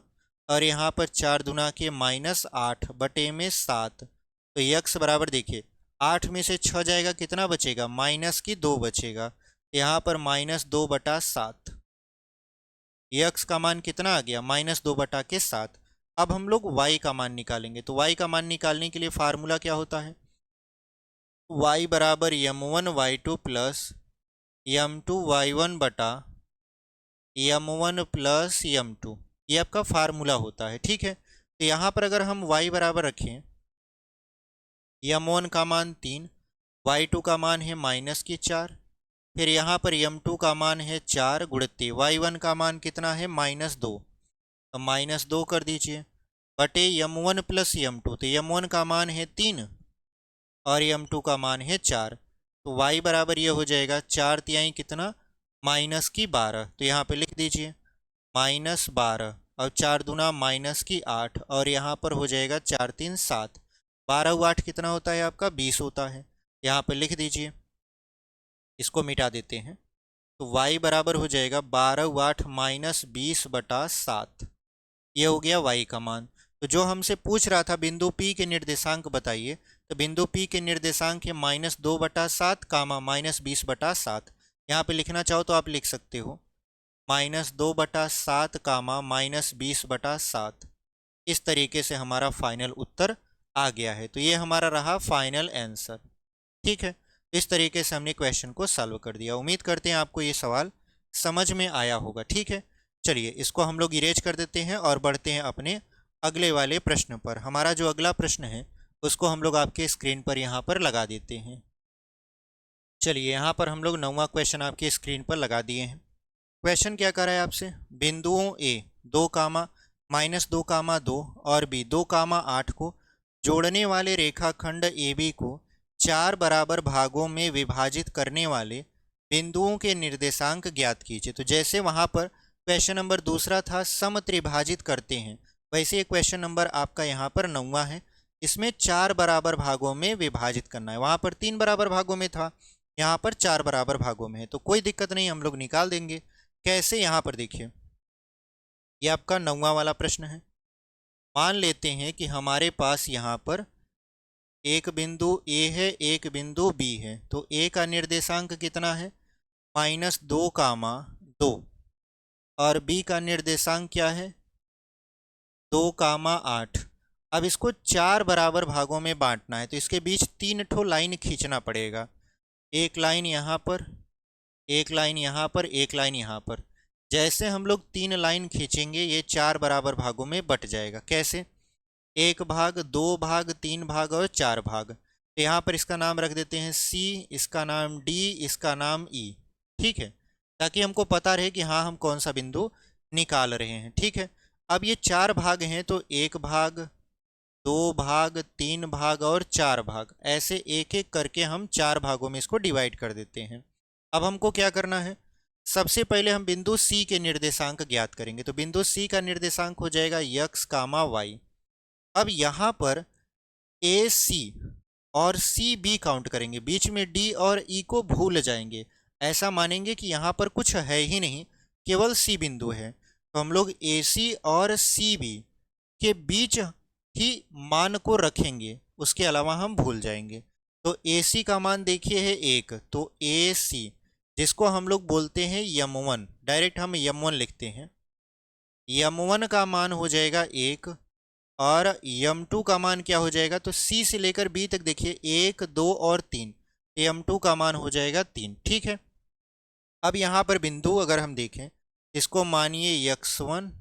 और यहाँ पर 4 दूना के -8 बटे में 7। तो x बराबर देखिए 8 में से 6 जाएगा, कितना बचेगा, माइनस की 2 बचेगा। यहाँ पर -2/7। यक्स का मान कितना आ गया, -2/7। अब हम लोग वाई का मान निकालेंगे। तो वाई का मान निकालने के लिए फार्मूला क्या होता है, y बराबर m1y2 प्लस m2y1 बटा m1 प्लस m2, ये आपका फार्मूला होता है। ठीक है, तो यहाँ पर अगर हम y बराबर रखें, m1 का मान 3, y2 का मान है -4, फिर यहाँ पर m2 का मान है 4 गुणित y1 का मान कितना है, -2, तो -2 कर दीजिए बटे m1 प्लस m2, तो m1 का मान है 3 और m2 का मान है 4, तो y बराबर ये हो जाएगा 4 तिहाई कितना, -12, तो यहाँ पे लिख दीजिए -12, और 4 दूना -8, और यहाँ पर हो जाएगा 4 3 7, 12 8 कितना होता है आपका, 20 होता है। यहाँ पे लिख दीजिए, इसको मिटा देते हैं, तो y बराबर हो जाएगा 12 8 -20/7, ये हो गया y का मान। तो जो हमसे पूछ रहा था बिंदु P के निर्देशांक बताइए, तो बिंदु P के निर्देशांक है -2/7 कामा -20/7। यहाँ पे लिखना चाहो तो आप लिख सकते हो -2/7 कामा -20/7। इस तरीके से हमारा फाइनल उत्तर आ गया है। तो ये हमारा रहा फाइनल आंसर। ठीक है, इस तरीके से हमने क्वेश्चन को सॉल्व कर दिया। उम्मीद करते हैं आपको ये सवाल समझ में आया होगा। ठीक है, चलिए इसको हम लोग इरेज कर देते हैं और बढ़ते हैं अपने अगले वाले प्रश्न पर। हमारा जो अगला प्रश्न है उसको हम लोग आपके स्क्रीन पर यहाँ पर लगा देते हैं। चलिए यहाँ पर हम लोग 9वां क्वेश्चन आपकी स्क्रीन पर लगा दिए हैं। क्वेश्चन क्या कर रहा है आपसे, बिंदुओं A 2, -2, 2 और B 2, 8 को जोड़ने वाले रेखाखंड AB को 4 बराबर भागों में विभाजित करने वाले बिंदुओं के निर्देशांक ज्ञात कीजिए। तो जैसे वहाँ पर क्वेश्चन नंबर दूसरा था समत्रिभाजित करते हैं, वैसे ये क्वेश्चन नंबर आपका यहाँ पर 9वां है। इसमें 4 बराबर भागों में विभाजित करना है। वहाँ पर 3 बराबर भागों में था, यहाँ पर 4 बराबर भागों में है, तो कोई दिक्कत नहीं, हम लोग निकाल देंगे। कैसे, यहाँ पर देखिए, ये आपका 9वां वाला प्रश्न है। मान लेते हैं कि हमारे पास यहाँ पर एक बिंदु A है, एक बिंदु B है। तो A का निर्देशांक कितना है, -2, 2, और B का निर्देशांक क्या है, 2, 8। अब इसको 4 बराबर भागों में बांटना है, तो इसके बीच 3 ठो लाइन खींचना पड़ेगा। एक लाइन यहाँ पर, एक लाइन यहाँ पर, एक लाइन यहाँ पर। जैसे हम लोग 3 लाइन खींचेंगे ये 4 बराबर भागों में बट जाएगा। कैसे, 1 भाग, 2 भाग, 3 भाग और 4 भाग। तो यहाँ पर इसका नाम रख देते हैं C, इसका नाम D, इसका नाम E। ठीक है, ताकि हमको पता रहे कि हाँ हम कौन सा बिंदु निकाल रहे हैं। ठीक है, अब ये 4 भाग हैं, तो 1 भाग, 2 भाग, 3 भाग और 4 भाग, ऐसे एक एक करके हम 4 भागों में इसको डिवाइड कर देते हैं। अब हमको क्या करना है, सबसे पहले हम बिंदु C के निर्देशांक ज्ञात करेंगे। तो बिंदु C का निर्देशांक हो जाएगा x, y। अब यहाँ पर AC और CB काउंट करेंगे, बीच में D और E को भूल जाएंगे। ऐसा मानेंगे कि यहाँ पर कुछ है ही नहीं, केवल C बिंदु है। तो हम लोग AC और CB के बीच ही मान को रखेंगे, उसके अलावा हम भूल जाएंगे। तो AC का मान देखिए है 1, तो AC जिसको हम लोग बोलते हैं m1, डायरेक्ट हम m1 लिखते हैं। m1 का मान हो जाएगा 1, और m2 का मान क्या हो जाएगा, तो C से लेकर B तक देखिए 1, 2 और 3, m2 का मान हो जाएगा 3। ठीक है, अब यहाँ पर बिंदु अगर हम देखें, इसको मानिए x1,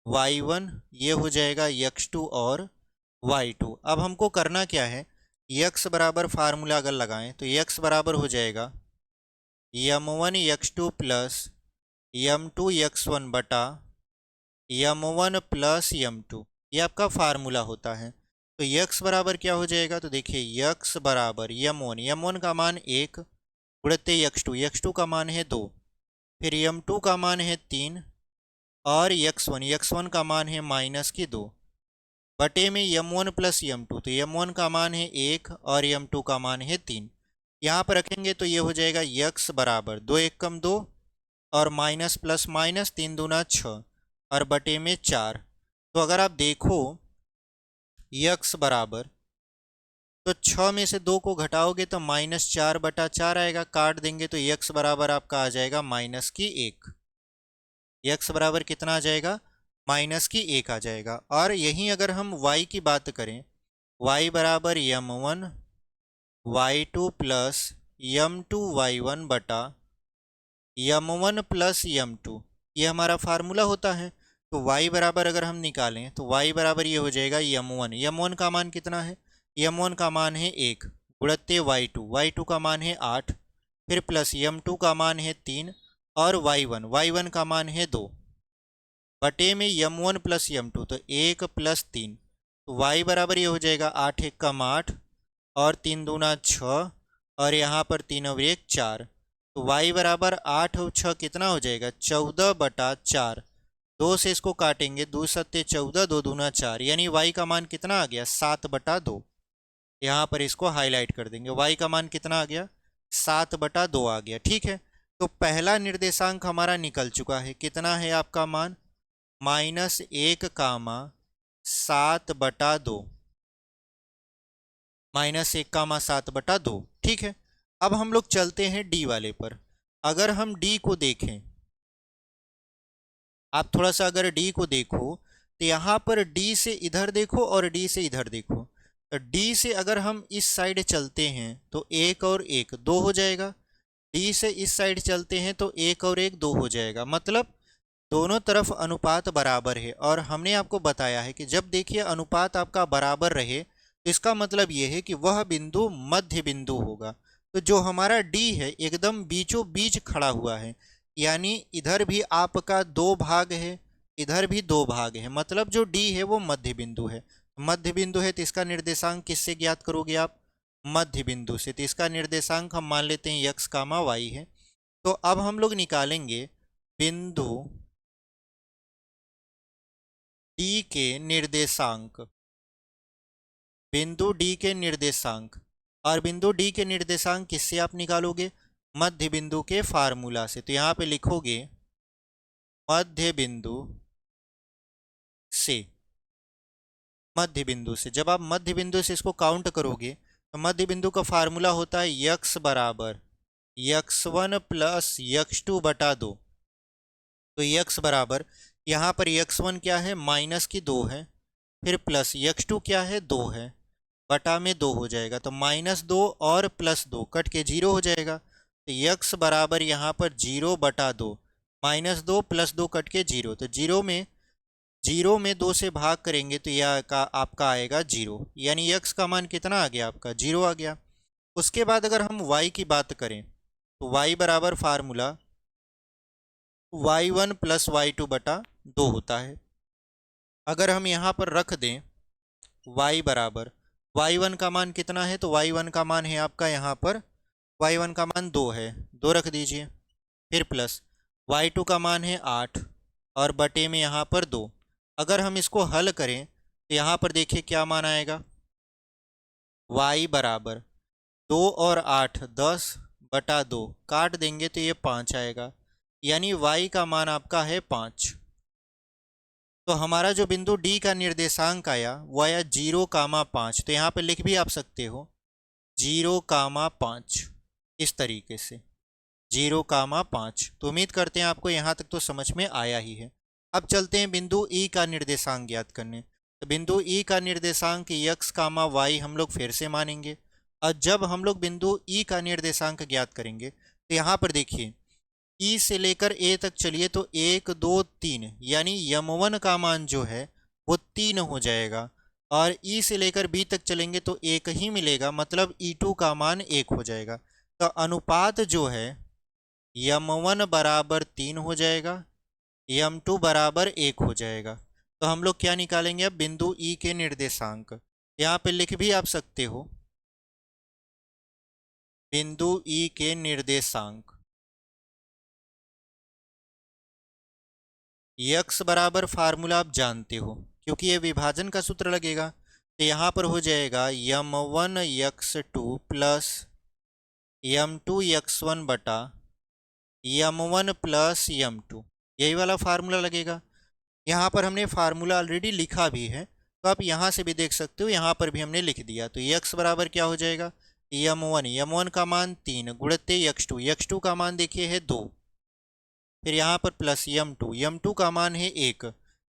y1, ये हो जाएगा x2 और y2। अब हमको करना क्या है, x बराबर फार्मूला अगर लगाएं तो x बराबर हो जाएगा m1 x2 plus m2 x1 बटा m1 प्लस m2, ये आपका फार्मूला होता है। तो x बराबर क्या हो जाएगा, तो देखिए x बराबर m1 का मान 1 गुणित x2 का मान है 2, फिर m2 का मान है 3 और x1 का मान है -2 बटे में m1 प्लस m2। तो m1 का मान है 1 और m2 का मान है 3। यहाँ पर रखेंगे तो ये हो जाएगा x बराबर 2 1 कम 2 और माइनस प्लस माइनस 3 दूना 6 और बटे में 4। तो अगर आप देखो x बराबर तो 6 में से 2 को घटाओगे तो -4/4 आएगा, काट देंगे तो x बराबर आपका आ जाएगा -1। x बराबर कितना आ जाएगा? -1 आ जाएगा। और यहीं अगर हम y की बात करें, y बराबर m1 y2 plus m2 y1 बटा m1 प्लस m2, ये हमारा फार्मूला होता है। तो y बराबर अगर हम निकालें तो y बराबर ये हो जाएगा m1 का मान कितना है? m1 का मान है 1 गुणित्ते y2 का मान है 8, फिर प्लस m2 का मान है 3 और y1 का मान है 2 बटे में m1 प्लस m2, तो 1 प्लस 3, तो y बराबर ये हो जाएगा 8 1 कम 8 और 3 दूना 6 और यहाँ पर 3 और 1 4, तो y बराबर 8 और 6 कितना हो जाएगा? 14/4। 2 से इसको काटेंगे, 2 सत्ते 14, 2 दूना 4, यानी y का मान कितना आ गया? 7/2। यहाँ पर इसको हाईलाइट कर देंगे, y का मान कितना आ गया? 7/2 आ गया। ठीक है, तो पहला निर्देशांक हमारा निकल चुका है। कितना है आपका मान? -1, 7/2, -1, 7/2। ठीक है, अब हम लोग चलते हैं डी वाले पर। अगर हम डी को देखें, आप थोड़ा सा अगर डी को देखो तो यहाँ पर डी से इधर देखो और डी से इधर देखो। तो डी से अगर हम इस साइड चलते हैं तो 1 और 1 2 हो जाएगा, डी से इस साइड चलते हैं तो 1 और 1 2 हो जाएगा, मतलब दोनों तरफ अनुपात बराबर है। और हमने आपको बताया है कि जब देखिए अनुपात आपका बराबर रहे तो इसका मतलब ये है कि वह बिंदु मध्य बिंदु होगा। तो जो हमारा डी है एकदम बीचों बीच खड़ा हुआ है, यानी इधर भी आपका 2 भाग है, इधर भी 2 भाग है, मतलब जो डी है वो मध्य बिंदु है। मध्य बिंदु है तो इसका निर्देशांक किससे ज्ञात करोगे आप? मध्य बिंदु से। तो इसका निर्देशांक हम मान लेते हैं x, y है। तो अब हम लोग निकालेंगे बिंदु डी के निर्देशांक, बिंदु डी के निर्देशांक। और बिंदु डी के निर्देशांक किससे आप निकालोगे? मध्य बिंदु के फार्मूला से। तो यहाँ पे लिखोगे मध्य बिंदु से, मध्य बिंदु से। जब आप मध्य बिंदु से इसको काउंट करोगे तो मध्य बिंदु का फार्मूला होता है x बराबर x1 प्लस x2/2। तो x बराबर यहाँ पर x1 क्या है? -2 है, फिर प्लस x2 क्या है? 2 है, बटा में 2 हो जाएगा, तो -2 और +2 कट के 0 हो जाएगा। तो x बराबर यहाँ पर 0/2, -2 + 2 कट के 0, तो 0 में 2 से भाग करेंगे तो यह आपका आएगा 0, यानी x का मान कितना आ गया आपका? 0 आ गया। उसके बाद अगर हम y की बात करें तो y बराबर फार्मूला y1 + y2/2 होता है। अगर हम यहाँ पर रख दें y बराबर, y1 का मान कितना है? तो y1 का मान है आपका यहाँ पर, y1 का मान 2 है, 2 रख दीजिए, फिर प्लस y2 का मान है 8 और बटे में यहाँ पर 2। अगर हम इसको हल करें तो यहाँ पर देखिए क्या मान आएगा? y बराबर 2 और 8 10/2, काट देंगे तो ये 5 आएगा, यानी y का मान आपका है 5। तो हमारा जो बिंदु D का निर्देशांक आया वो आया 0,5। तो यहाँ पे लिख भी आप सकते हो 0,5, इस तरीके से 0,5। तो उम्मीद करते हैं आपको यहाँ तक तो समझ में आया ही है। अब चलते हैं बिंदु E का निर्देशांक ज्ञात करने। तो बिंदु E का निर्देशांक x, y हम लोग फिर से मानेंगे। और जब हम लोग बिंदु E का निर्देशांक ज्ञात करेंगे तो यहाँ पर देखिए E से लेकर A तक चलिए तो 1 2 3, यानी m1 का मान जो है वो 3 हो जाएगा। और E से लेकर B तक चलेंगे तो 1 ही मिलेगा, मतलब E2 का मान 1 हो जाएगा। तो अनुपात जो है m1 बराबर 3 हो जाएगा, m2 बराबर 1 हो जाएगा। तो हम लोग क्या निकालेंगे अब? बिंदु E के निर्देशांक। यहाँ पे लिख भी आप सकते हो बिंदु E के निर्देशांक। x बराबर फार्मूला आप जानते हो क्योंकि ये विभाजन का सूत्र लगेगा। तो यहाँ पर हो जाएगा m1 x2 plus m2 x1 बटा m1 प्लस m2, यही वाला फार्मूला लगेगा। यहाँ पर हमने फार्मूला ऑलरेडी लिखा भी है, तो आप यहाँ से भी देख सकते हो, यहाँ पर भी हमने लिख दिया। तो x बराबर क्या हो जाएगा, यम वन का मान 3 गुणित्ते x2 का मान देखिए है 2, फिर यहाँ पर प्लस यम टू का मान है 1,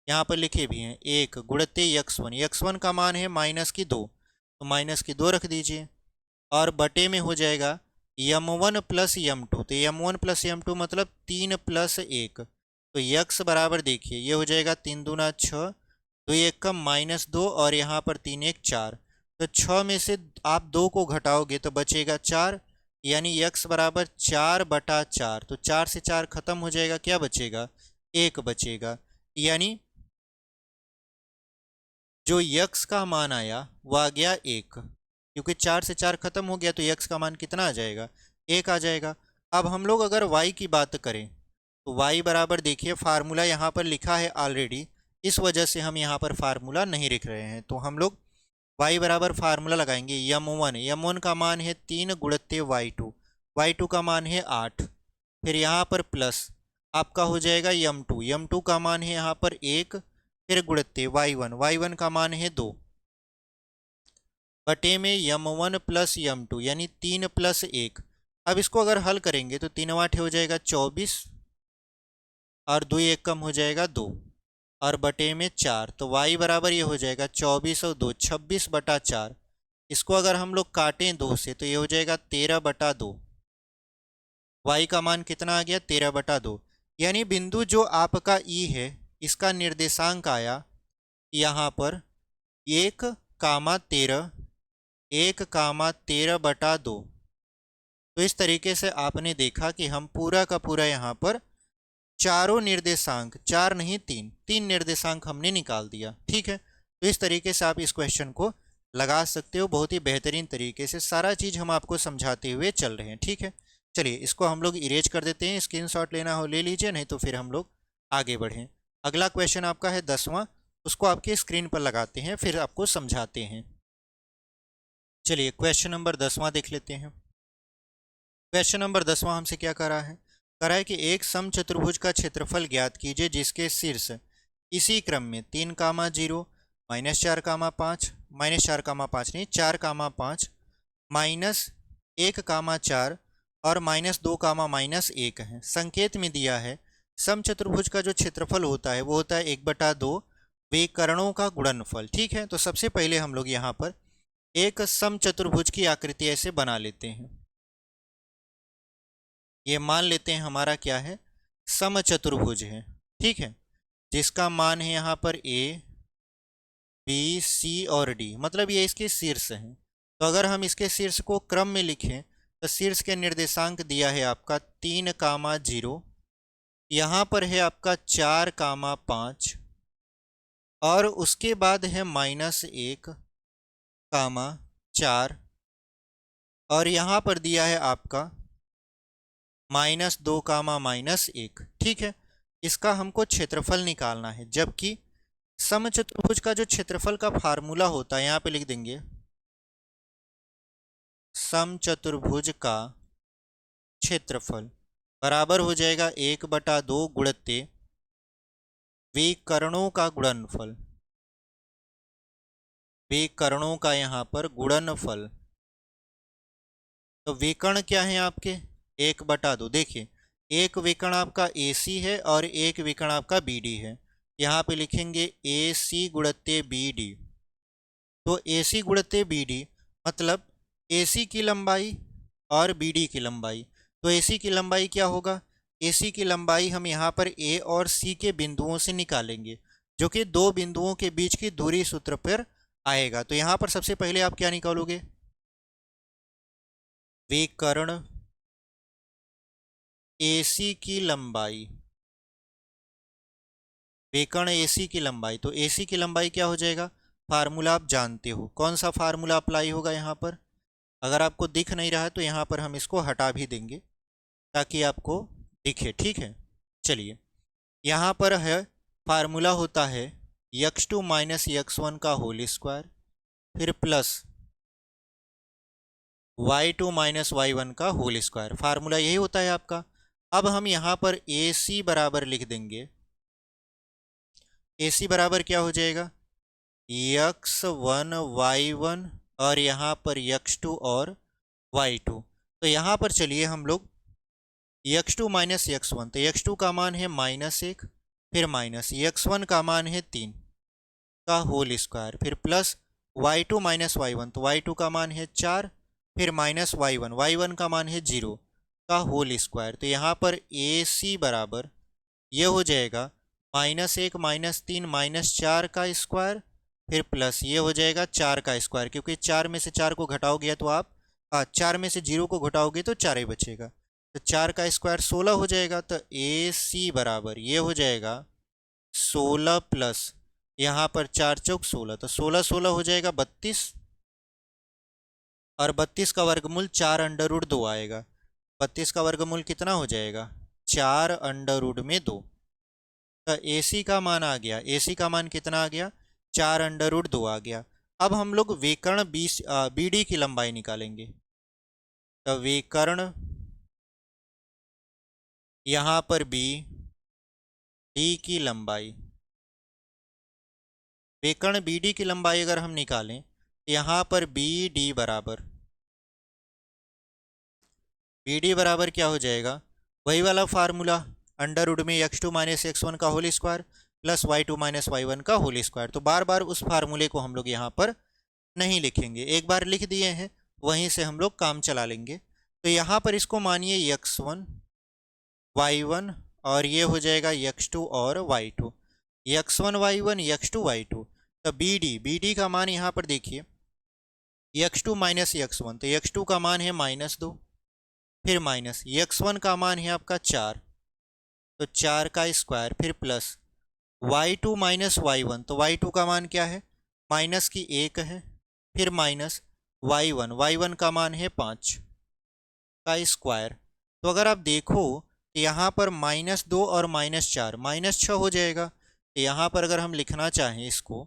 यहाँ पर लिखे भी हैं 1 गुणित्ते x1 का मान है -2, तो -2 रख दीजिए, और बटे में हो जाएगा यम1 प्लस यम टू, तो यम1 प्लस यम टू मतलब 3 प्लस 1, तो x बराबर देखिए ये हो जाएगा 3 दूना 6, 2 1 का -2, और यहाँ पर 3 1 4, तो 6 में से आप 2 को घटाओगे तो बचेगा 4, यानी x बराबर 4/4, तो 4 से 4 खत्म हो जाएगा, क्या बचेगा 1 बचेगा, यानी जो x का मान आया वो आ गया 1, क्योंकि 4 से 4 खत्म हो गया तो x का मान कितना आ जाएगा 1 आ जाएगा। अब हम लोग अगर y की बात करें तो y बराबर देखिए फार्मूला यहाँ पर लिखा है ऑलरेडी, इस वजह से हम यहाँ पर फार्मूला नहीं लिख रहे हैं। तो हम लोग y बराबर फार्मूला लगाएंगे यम वन का मान है 3 गुणित्ते y2 का मान है 8, फिर यहाँ पर प्लस आपका हो जाएगा यम टू का मान है यहाँ पर 1, फिर गुणित्ते y1 का मान है 2, बटे में यम1 प्लस यम2 यानी 3 प्लस 1। अब इसको अगर हल करेंगे तो 3 8 हो जाएगा 24, और 2 1 कम हो जाएगा 2, और बटे में 4, तो y बराबर ये हो जाएगा 24 और 2 26/4। इसको अगर हम लोग काटें 2 से तो ये हो जाएगा 13/2, y का मान कितना आ गया 13/2, यानी बिंदु जो आपका E है इसका निर्देशांक आया यहाँ पर 1,13 1,13/2। तो इस तरीके से आपने देखा कि हम पूरा का पूरा यहाँ पर चारों निर्देशांक, 4 नहीं 3 निर्देशांक हमने निकाल दिया। ठीक है, तो इस तरीके से आप इस क्वेश्चन को लगा सकते हो, बहुत ही बेहतरीन तरीके से सारा चीज़ हम आपको समझाते हुए चल रहे हैं। ठीक है, चलिए इसको हम लोग इरेज कर देते हैं, स्क्रीनशॉट लेना हो ले लीजिए, नहीं तो फिर हम लोग आगे बढ़ें। अगला क्वेश्चन आपका है 10वां, उसको आपके स्क्रीन पर लगाते हैं फिर आपको समझाते हैं। चलिए क्वेश्चन नंबर 10वां देख लेते हैं। क्वेश्चन नंबर 10वां हमसे क्या करा है कि एक समचतुर्भुज का क्षेत्रफल ज्ञात कीजिए जिसके शीर्ष इसी क्रम में 3, 0, -4, 5 -4, 5 नहीं 4, 5 -1, 4 और -2, -1 है। संकेत में दिया है समचतुर्भुज का जो क्षेत्रफल होता है वो होता है 1/2 विकर्णों का गुणनफल। ठीक है, तो सबसे पहले हम लोग यहाँ पर एक समचतुर्भुज की आकृति ऐसे बना लेते हैं। ये मान लेते हैं हमारा क्या है, समचतुर्भुज है। ठीक है, जिसका मान है यहाँ पर A, B, C और D, मतलब ये इसके शीर्ष हैं। तो अगर हम इसके शीर्ष को क्रम में लिखें तो शीर्ष के निर्देशांक दिया है आपका 3, 0, यहाँ पर है आपका 4, 5 और उसके बाद है -1, 4 और यहाँ पर दिया है आपका -2, -1। ठीक है, इसका हमको क्षेत्रफल निकालना है, जबकि समचतुर्भुज का जो क्षेत्रफल का फार्मूला होता है यहाँ पे लिख देंगे, समचतुर्भुज का क्षेत्रफल बराबर हो जाएगा 1/2 गुणित्ते विकर्णों का गुणनफल, विकर्णों का यहाँ पर गुणनफल। तो विकर्ण क्या है आपके 1/2, देखिए एक विकर्ण आपका AC है और एक विकर्ण आपका BD है। यहाँ पे लिखेंगे AC गुणित्ते BD, तो AC गुणित्ते BD मतलब AC की लंबाई और BD की लंबाई। तो AC की लंबाई क्या होगा, AC की लंबाई हम यहाँ पर A और C के बिंदुओं से निकालेंगे, जो कि दो बिंदुओं के बीच की दूरी सूत्र पर आएगा। तो यहाँ पर सबसे पहले आप क्या निकालोगे, विकर्ण AC की लंबाई, विकर्ण AC की लंबाई। तो AC की लंबाई क्या हो जाएगा, फार्मूला आप जानते हो, कौन सा फार्मूला अप्लाई होगा यहाँ पर, अगर आपको दिख नहीं रहा है तो यहाँ पर हम इसको हटा भी देंगे ताकि आपको दिखे। ठीक है, चलिए यहाँ पर है फार्मूला होता है x2 - x1 का होल स्क्वायर, फिर प्लस y2 - y1 का होल स्क्वायर, फार्मूला यही होता है आपका। अब हम यहाँ पर AC बराबर लिख देंगे, AC बराबर क्या हो जाएगा, x1 y1 और यहाँ पर x2 और y2। तो यहाँ पर चलिए हम लोग x2 माइनस x1, तो x2 का मान है -1, फिर माइनस x1 का मान है 3 का होल स्क्वायर, फिर प्लस y2 माइनस y1, तो y2 का मान है 4, फिर माइनस y1 का मान है 0 का होल स्क्वायर। तो यहाँ पर AC बराबर ये हो जाएगा -1 -3 -4 का स्क्वायर, फिर प्लस ये हो जाएगा 4 का स्क्वायर, क्योंकि 4 में से 4 को घटाओगे तो आप 4 में से 0 को घटाओगे तो 4 ही बचेगा, तो 4 का स्क्वायर 16 हो जाएगा। तो AC बराबर ये हो जाएगा 16 प्लस यहाँ पर 4 चौक 16, तो 16 16 हो जाएगा 32, और 32 का वर्गमूल 4 अंडर रूट 2 आएगा। 32 का वर्गमूल कितना हो जाएगा? 4 अंडर रूट में 2। तो AC का मान आ गया, AC का मान कितना आ गया? 4 अंडर रूट 2 आ गया। अब हम लोग विकर्ण BD की लंबाई निकालेंगे। तो विकर्ण यहाँ पर BD की लंबाई, विकर्ण BD की लंबाई अगर हम निकालें तो यहाँ पर BD बराबर क्या हो जाएगा? वही वाला फार्मूला, अंडर रूट में x2 माइनस x1 का whole square plus y2 minus y1 का होल स्क्वायर। तो बार बार उस फार्मूले को हम लोग यहाँ पर नहीं लिखेंगे, एक बार लिख दिए हैं वहीं से हम लोग काम चला लेंगे। तो यहाँ पर इसको मानिए x1 y1 और ये हो जाएगा x2 और y2, x1 y1 x2 y2। तो BD का मान यहाँ पर देखिए x2 माइनस x1, तो x2 का मान है -2, फिर माइनस x1 का मान है आपका 4, तो 4 का स्क्वायर, फिर प्लस y2 माइनस y1, तो y2 का मान क्या है? माइनस की 1 है, फिर माइनस y1 का मान है 5 का स्क्वायर। तो अगर आप देखो तो यहाँ पर -2 और -4 -6 हो जाएगा। तो यहाँ पर अगर हम लिखना चाहें इसको,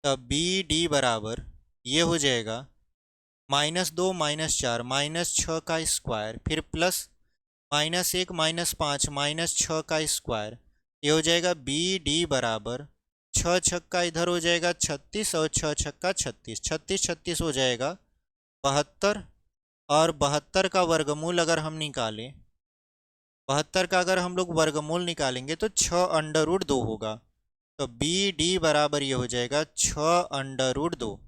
तब BD बराबर ये हो जाएगा -2 -4 -6 का स्क्वायर, फिर प्लस -1 -5 -6 का स्क्वायर। ये हो जाएगा BD बराबर 6 छक्का इधर हो जाएगा 36 और 6 छक्का 36, 36 36 हो जाएगा 72, और 72 का वर्गमूल अगर हम निकालें, 72 का अगर हम लोग वर्गमूल निकालेंगे तो 6 अंडर रूट 2 होगा। तो BD बराबर ये हो जाएगा 6 अंडर रूट 2,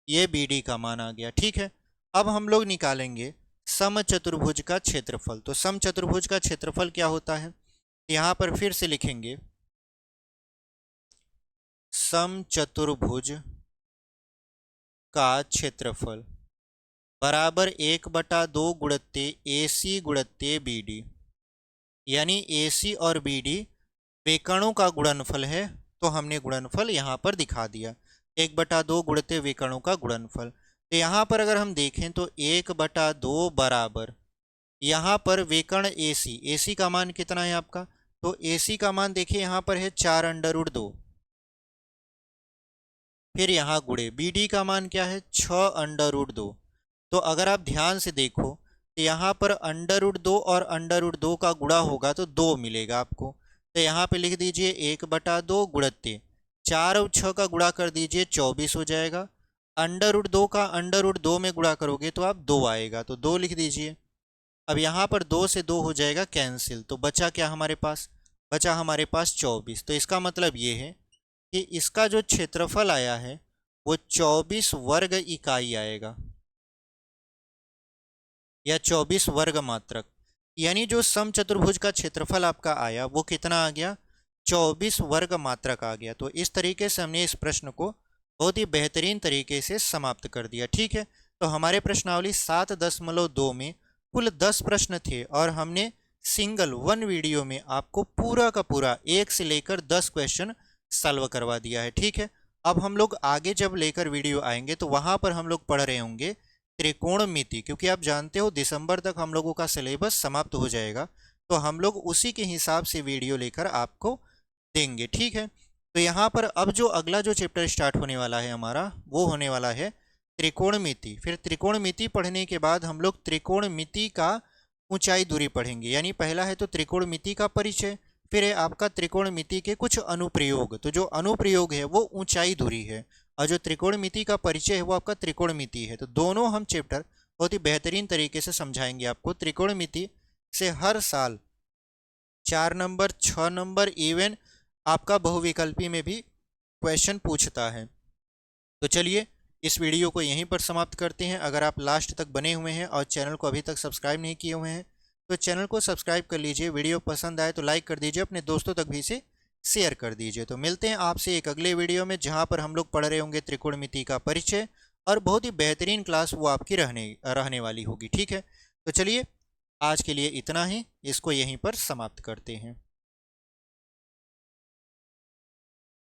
ये BD का मान आ गया। ठीक है, अब हम लोग निकालेंगे समचतुर्भुज का क्षेत्रफल। तो समचतुर्भुज का क्षेत्रफल क्या होता है? यहाँ पर फिर से लिखेंगे समचतुर्भुज का क्षेत्रफल बराबर 1/2 गुणित्ते AC गुणित्ते BD, यानी AC और BD विकर्णों का गुणनफल है, तो हमने गुणनफल यहाँ पर दिखा दिया, 1/2 गुणित्ते विकर्णों का गुणनफल। तो यहाँ पर अगर हम देखें तो 1/2 बराबर यहाँ पर विकर्ण AC का मान कितना है आपका? तो AC का मान देखिए यहाँ पर है 4 अंडर रूट 2, फिर यहाँ गुणे BD का मान क्या है? 6 अंडर रूट 2। तो अगर आप ध्यान से देखो तो यहाँ पर अंडर रूट 2 और अंडर रूट 2 का गुणा होगा तो 2 मिलेगा आपको। तो यहाँ पे लिख दीजिए 1/2 गुणित्ते 4 और 6 का गुणा कर दीजिए 24 हो जाएगा। अंडर रूट 2 का अंडर रूट 2 में गुणा करोगे तो आप 2 आएगा, तो 2 लिख दीजिए। अब यहाँ पर 2 से 2 हो जाएगा कैंसिल, तो बचा क्या हमारे पास? बचा हमारे पास 24। तो इसका मतलब ये है कि इसका जो क्षेत्रफल आया है वो 24 वर्ग इकाई आएगा, या 24 वर्ग मात्रक। यानी जो समचतुर्भुज का क्षेत्रफल आपका आया वो कितना आ गया? 24 वर्ग मात्रक आ गया। तो इस तरीके से हमने इस प्रश्न को बहुत ही बेहतरीन तरीके से समाप्त कर दिया। ठीक है, तो हमारे प्रश्नावली 7.2 में कुल 10 प्रश्न थे, और हमने सिंगल वन वीडियो में आपको पूरा का पूरा 1 से लेकर 10 क्वेश्चन सॉल्व करवा दिया है। ठीक है, अब हम लोग आगे जब लेकर वीडियो आएंगे तो वहाँ पर हम लोग पढ़ रहे होंगे त्रिकोणमिति, क्योंकि आप जानते हो दिसंबर तक हम लोगों का सिलेबस समाप्त हो जाएगा, तो हम लोग उसी के हिसाब से वीडियो लेकर आपको देंगे। ठीक है, तो यहाँ पर अब जो अगला जो चैप्टर स्टार्ट होने वाला है हमारा, वो होने वाला है त्रिकोणमिति। फिर त्रिकोणमिति पढ़ने के बाद हम लोग त्रिकोणमिति का ऊंचाई दूरी पढ़ेंगे, यानी पहला है तो त्रिकोणमिति का परिचय, फिर है आपका त्रिकोणमिति के कुछ अनुप्रयोग। तो जो अनुप्रयोग है वो ऊंचाई दूरी है, और जो त्रिकोणमिति का परिचय है वो आपका त्रिकोणमिति है। तो दोनों हम चैप्टर बहुत ही बेहतरीन तरीके से समझाएंगे आपको। त्रिकोणमिति से हर साल 4 नंबर, 6 नंबर, इवन आपका बहुविकल्पी में भी क्वेश्चन पूछता है। तो चलिए इस वीडियो को यहीं पर समाप्त करते हैं। अगर आप लास्ट तक बने हुए हैं और चैनल को अभी तक सब्सक्राइब नहीं किए हुए हैं तो चैनल को सब्सक्राइब कर लीजिए। वीडियो पसंद आए तो लाइक कर दीजिए, अपने दोस्तों तक भी इसे शेयर कर दीजिए। तो मिलते हैं आपसे एक अगले वीडियो में, जहां पर हम लोग पढ़ रहे होंगे त्रिकोणमिति का परिचय, और बहुत ही बेहतरीन क्लास वो आपकी रहने वाली होगी। ठीक है, तो चलिए आज के लिए इतना ही, इसको यहीं पर समाप्त करते हैं।